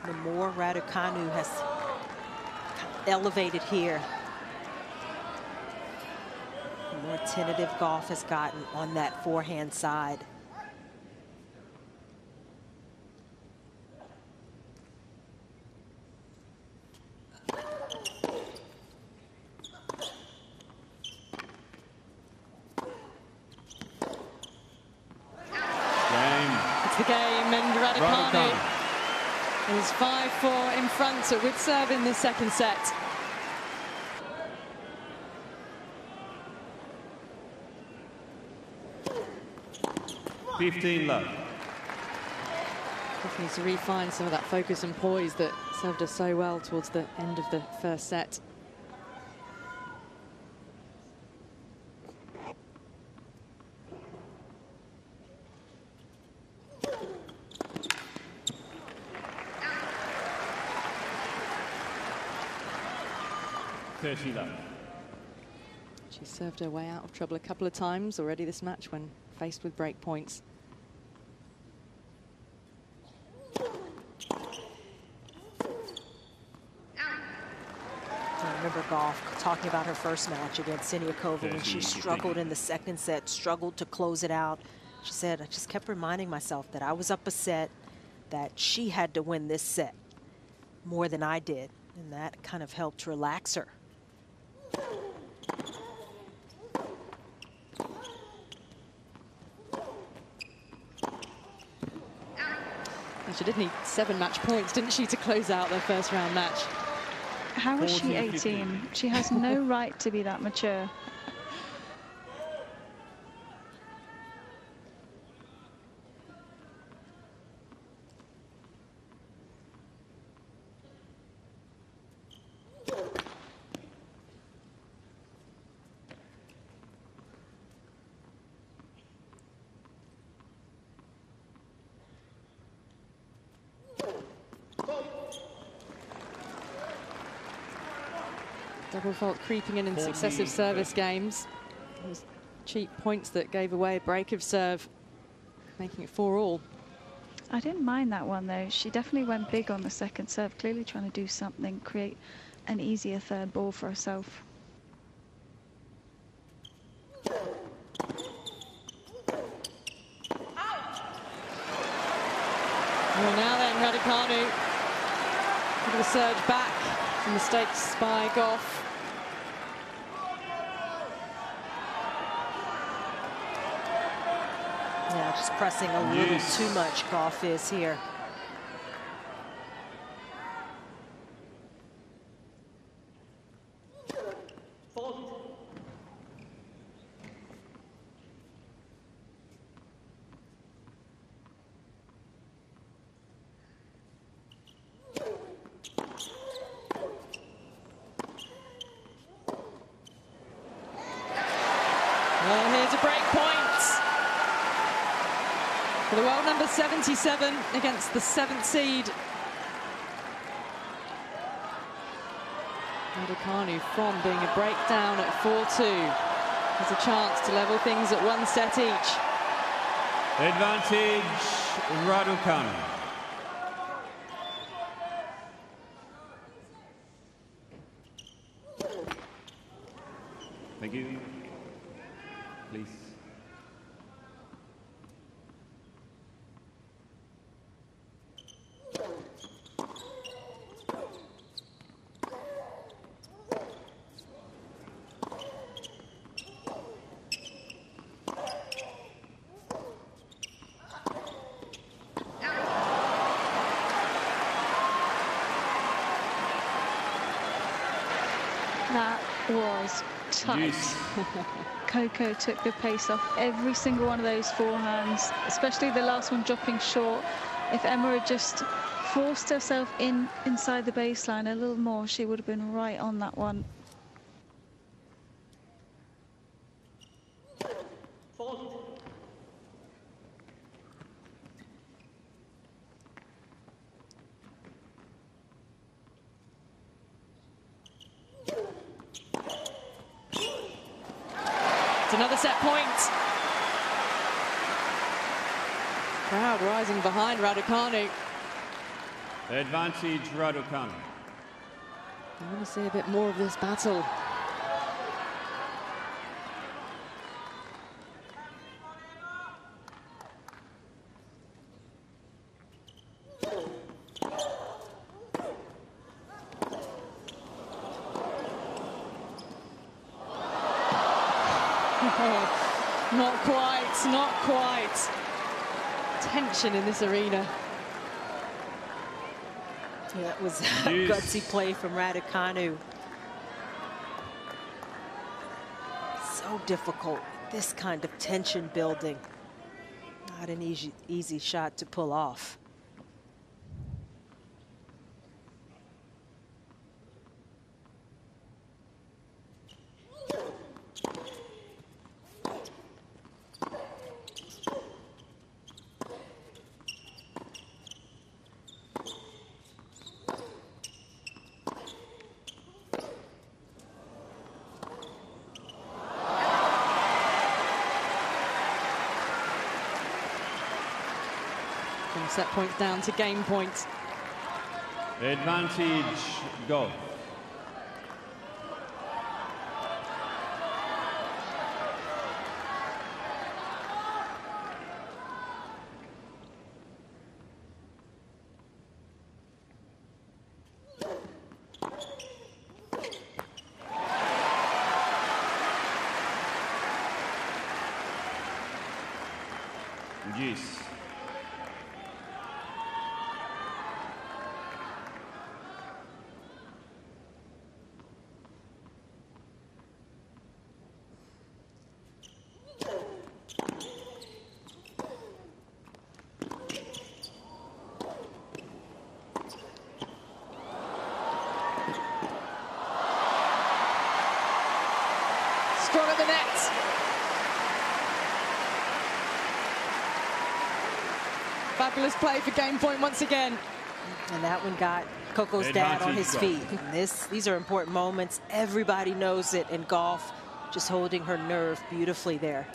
The more Raducanu has elevated here, the more tentative Gauff has gotten on that forehand side. The game, and Raducanu is 5-4 in front with serve in the second set. Love. Just needs to refine some of that focus and poise that served us so well towards the end of the first set. She served her way out of trouble a couple of times already this match when faced with break points. I remember Gauff talking about her first match against Siniakova when she struggled in the second set, struggled to close it out. She said, I just kept reminding myself that I was up a set, that she had to win this set more than I did. And that kind of helped relax her. And she did need 7 match points, didn't she, to close out their first round match? How is she 18? She has no right to be that mature. Double fault creeping in successive service games. Those cheap points that gave away a break of serve, making it 4-all. I didn't mind that one, though. She definitely went big on the second serve, clearly trying to do something, create an easier third ball for herself. Well, now then, Raducanu with a surge back from mistakes by Gauff. Yeah, just pressing a little too much, Gauff is here. Well, here's a break point for the world number 77 against the 7th seed. Raducanu, from being a breakdown at 4-2, has a chance to level things at 1 set each. Advantage, Raducanu. Thank you. Please. That was tight. Coco took the pace off every single one of those forehands, especially the last one dropping short. If Emma had just forced herself inside the baseline a little more, she would have been right on that one. It's another set point. Crowd rising behind Raducanu. Advantage, Raducanu. I want to see a bit more of this battle. Not quite, not quite. Tension in this arena. Yeah, that was a gutsy play from Raducanu. So difficult, this kind of tension building. Not an easy shot to pull off. From set points down to game points. Advantage, Gauff. Yes. Strong at the net. Fabulous play for game point once again. And that one got Coco's dad on his feet. These are important moments. Everybody knows it in golf. Just holding her nerve beautifully there.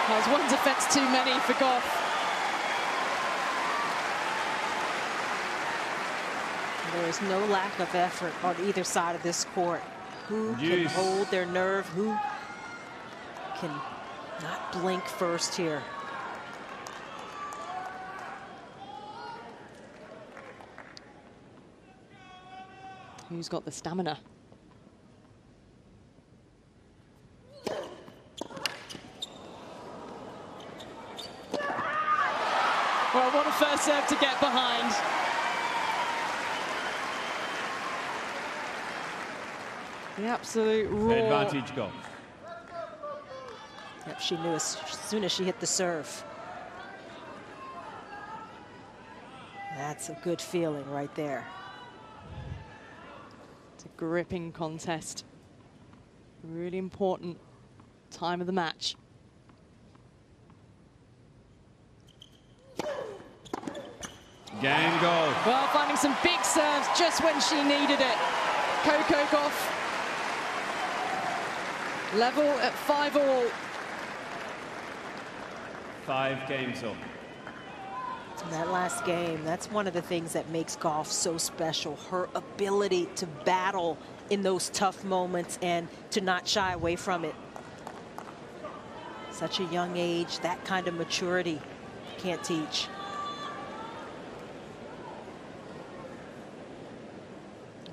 That was one defence too many for Gauff. There is no lack of effort on either side of this court. Who can hold their nerve? Who can not blink first here? Who's got the stamina? Well, what a first serve to get behind. The absolute raw. Advantage Gauff. Yep, she knew as soon as she hit the serve. That's a good feeling right there. It's a gripping contest. Really important time of the match. Game goal. Well, finding some big serves just when she needed it. Coco Gauff. Level at 5-all. 5 games on. That last game, that's one of the things that makes Gauff so special. Her ability to battle in those tough moments and to not shy away from it. Such a young age, that kind of maturity, can't teach.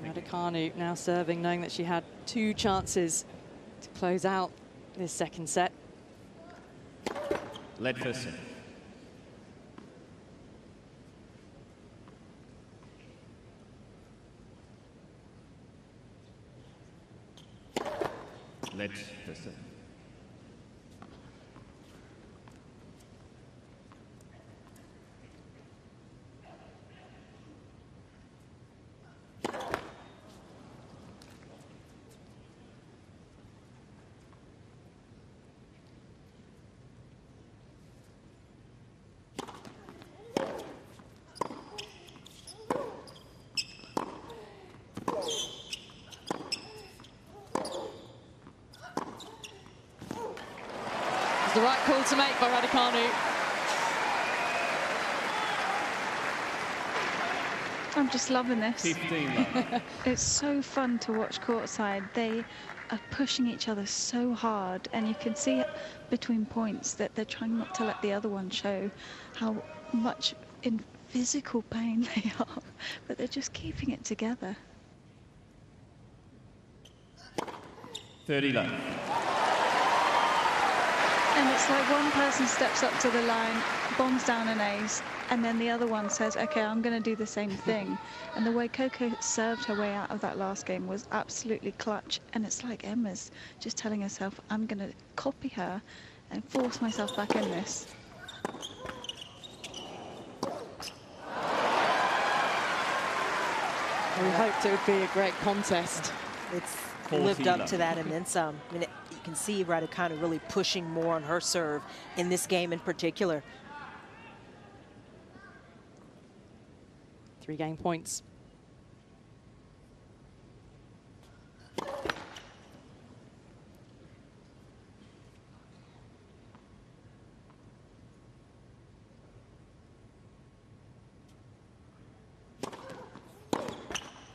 Raducanu now serving, knowing that she had 2 chances to close out this second set. Let for set. Let for set. The right call to make by Raducanu. I'm just loving this. 15 love. It's so fun to watch courtside. They are pushing each other so hard, and you can see it between points that they're trying not to let the other one show how much in physical pain they are, but they're just keeping it together. 30 love. And it's like one person steps up to the line, bombs down an ace, and then the other one says, okay, I'm going to do the same thing. And the way Coco served her way out of that last game was absolutely clutch. And it's like Emma's just telling herself, I'm going to copy her and force myself back in this. We hoped it would be a great contest. It's lived up to that and then some. I mean, you can see Raducanu really pushing more on her serve in this game in particular. 3 game points.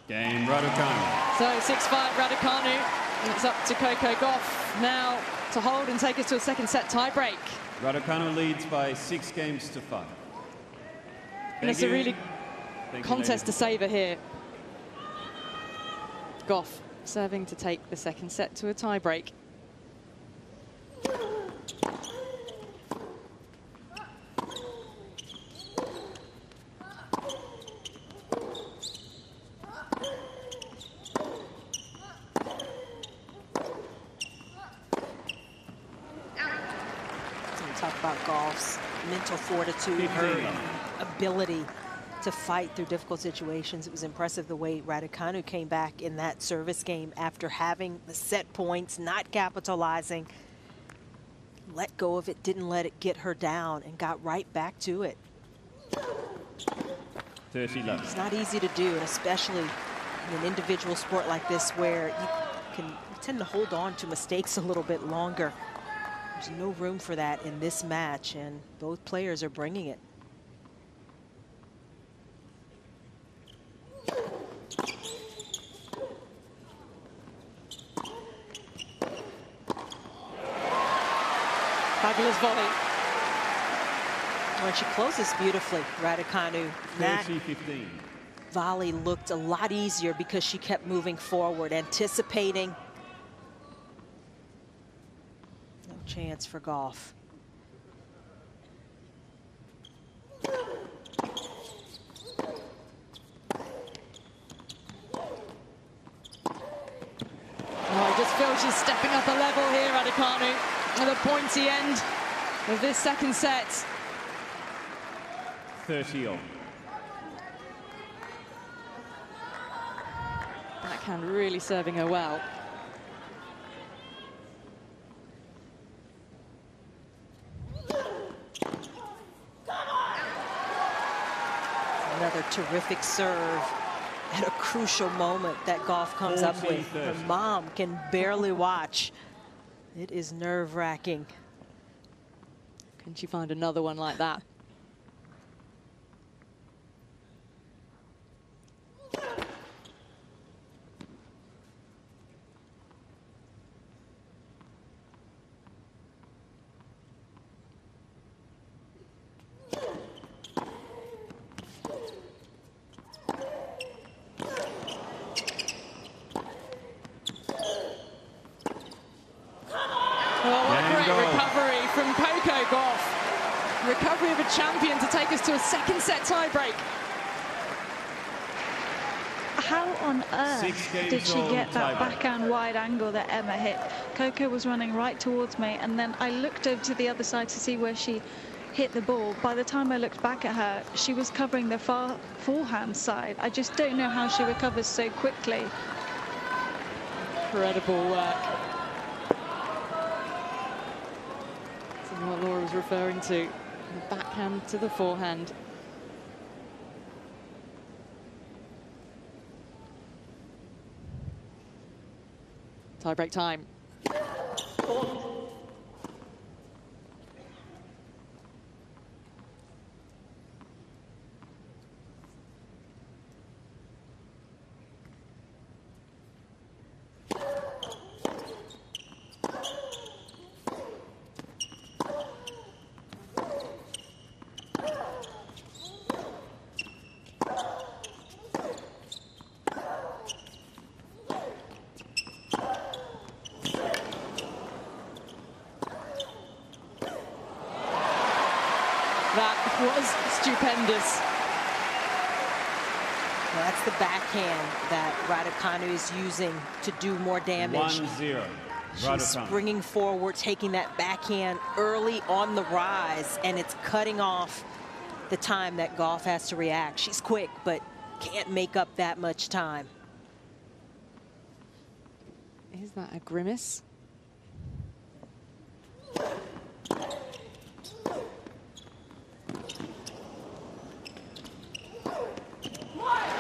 Game Raducanu. So 6-5 Raducanu, and it's up to Coco Gauff now to hold and take us to a second set tiebreak. Raducanu leads by 6 games to 5. And it's a really contest to savour here. Gauff serving to take the second set to a tiebreak. Talk about Gauff's mental fortitude, her ability to fight through difficult situations. It was impressive the way Raducanu came back in that service game after having the set points, not capitalizing. Let go of it, didn't let it get her down, and got right back to it. 30 love. It's not easy to do, and especially in an individual sport like this where you tend to hold on to mistakes a little bit longer. There's no room for that in this match, and both players are bringing it. Fabulous volley. Well, she closes beautifully, Raducanu. That 30-15. volley looked a lot easier because she kept moving forward, anticipating. No chance for Gauff. I just feel she's stepping up a level here, Raducanu, at the pointy end of this second set. 30-all. Backhand really serving her well. Another terrific serve at a crucial moment that Gauff comes up with. Her mom can barely watch. It is nerve-wracking. Can she find another one like that? Recovery from Coco Gauff. Recovery of a champion to take us to a second set tiebreak. How on earth did she get that backhand wide angle that Emma hit? Coco was running right towards me, and then I looked over to the other side to see where she hit the ball. By the time I looked back at her, she was covering the far forehand side. I just don't know how she recovers so quickly. Incredible work. What Laura was referring to, the backhand to the forehand. Tiebreak time. That was stupendous. Well, that's the backhand that Raducanu is using to do more damage. 1-0. She's springing forward, taking that backhand early on the rise, and it's cutting off the time that Gauff has to react. She's quick, but can't make up that much time. Is that a grimace?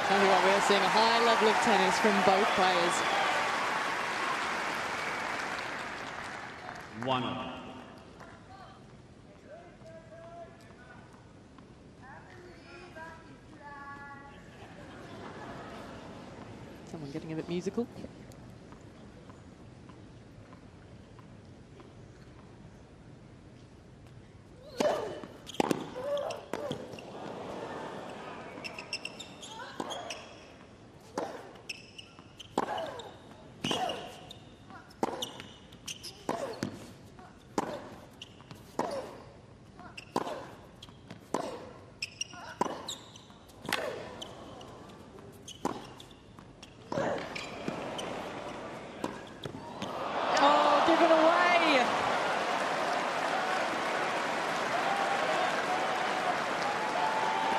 Tell you what, we're seeing a high level of tennis from both players. 1-0. Someone getting a bit musical.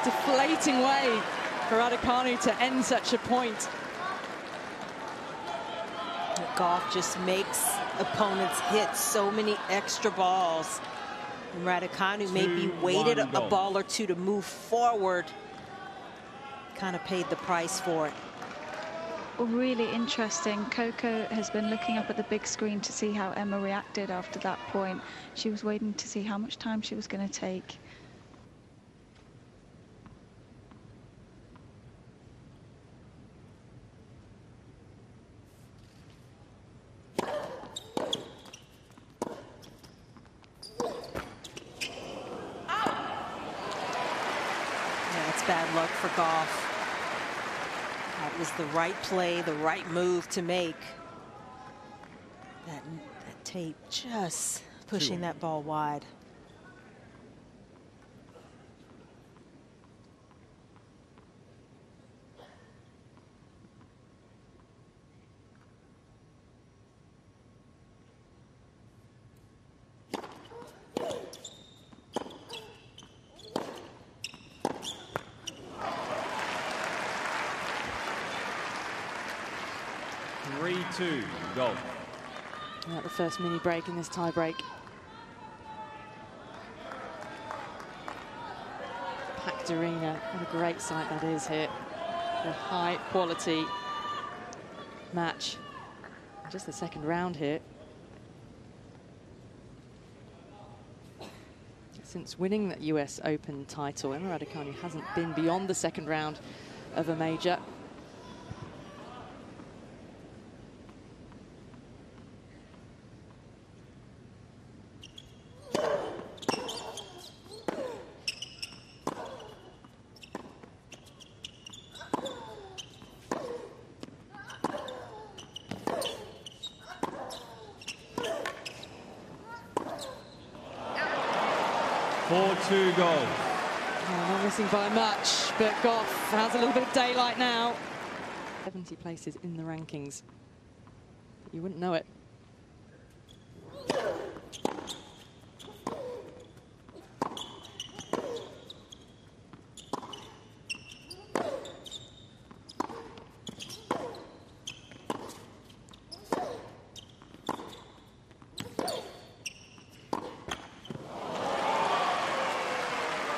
deflating way for Raducanu to end such a point. Gauff just makes opponents hit so many extra balls. And Raducanu maybe waited a ball or two to move forward. Kind of paid the price for it. Really interesting. Coco has been looking up at the big screen to see how Emma reacted after that point. She was waiting to see how much time she was going to take. Yeah, it's bad luck for Gauff. That was the right play, the right move to make. That tape just pushing that ball wide. Gauff. The first mini break in this tie break. Packed arena. What a great sight that is here. A high quality match. Just the second round here. Since winning that US Open title, Emma Raducanu hasn't been beyond the second round of a major. Gauff. Oh, not missing by much, but Gauff has a little bit of daylight now. 70 places in the rankings. You wouldn't know it.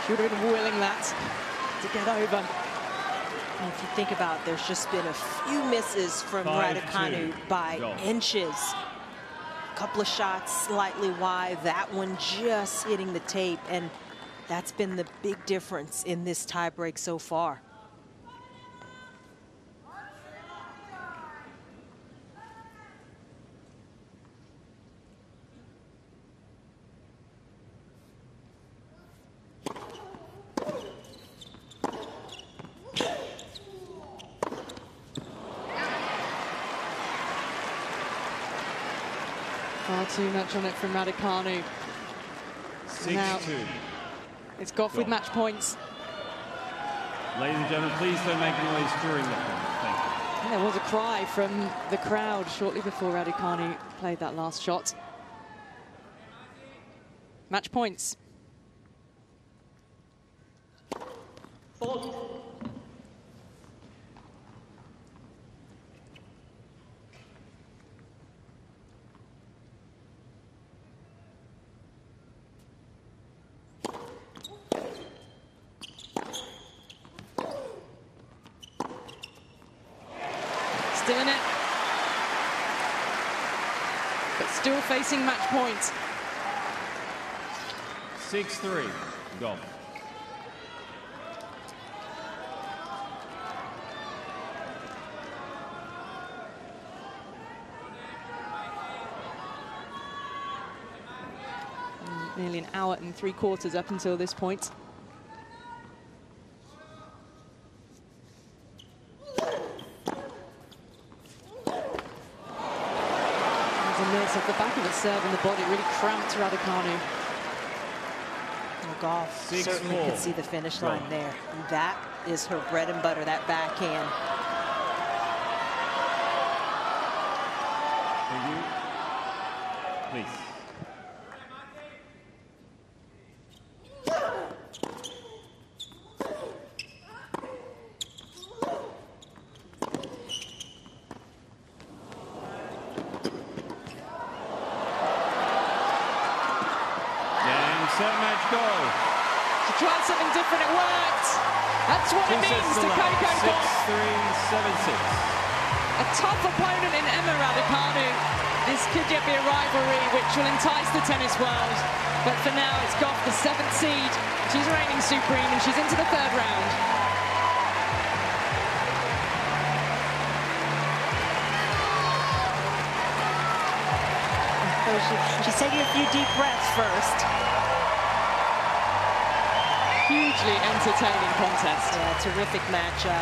She would have been willing that to get over. And if you think about it, there's just been a few misses from Raducanu by inches. A couple of shots slightly wide, that one just hitting the tape, and that's been the big difference in this tiebreak so far. Far too much on it from Raducanu. 6-2. It's Gauff with match points. Ladies and gentlemen, please don't make noise during the point. Thank you. And there was a cry from the crowd shortly before Raducanu played that last shot. Match points. Still in it, but still facing match point. 6-3, Gauff. Nearly an hour and 3/4 up until this point. Off the back of the serve and the body really cramped Raducanu. And Gauff certainly could see the finish line there. And that is her bread and butter, that backhand. Thank you. Please. Set match goal. She tried something different, it worked. That's what it means to Coco Gauff. 6-3, 7-6. A tough opponent in Emma Raducanu. This could yet be a rivalry which will entice the tennis world. But for now, it's Gauff, the 7th seed. She's reigning supreme and she's into the 3rd round. She's taking a few deep breaths first. Hugely entertaining contest. Yeah, terrific matchup.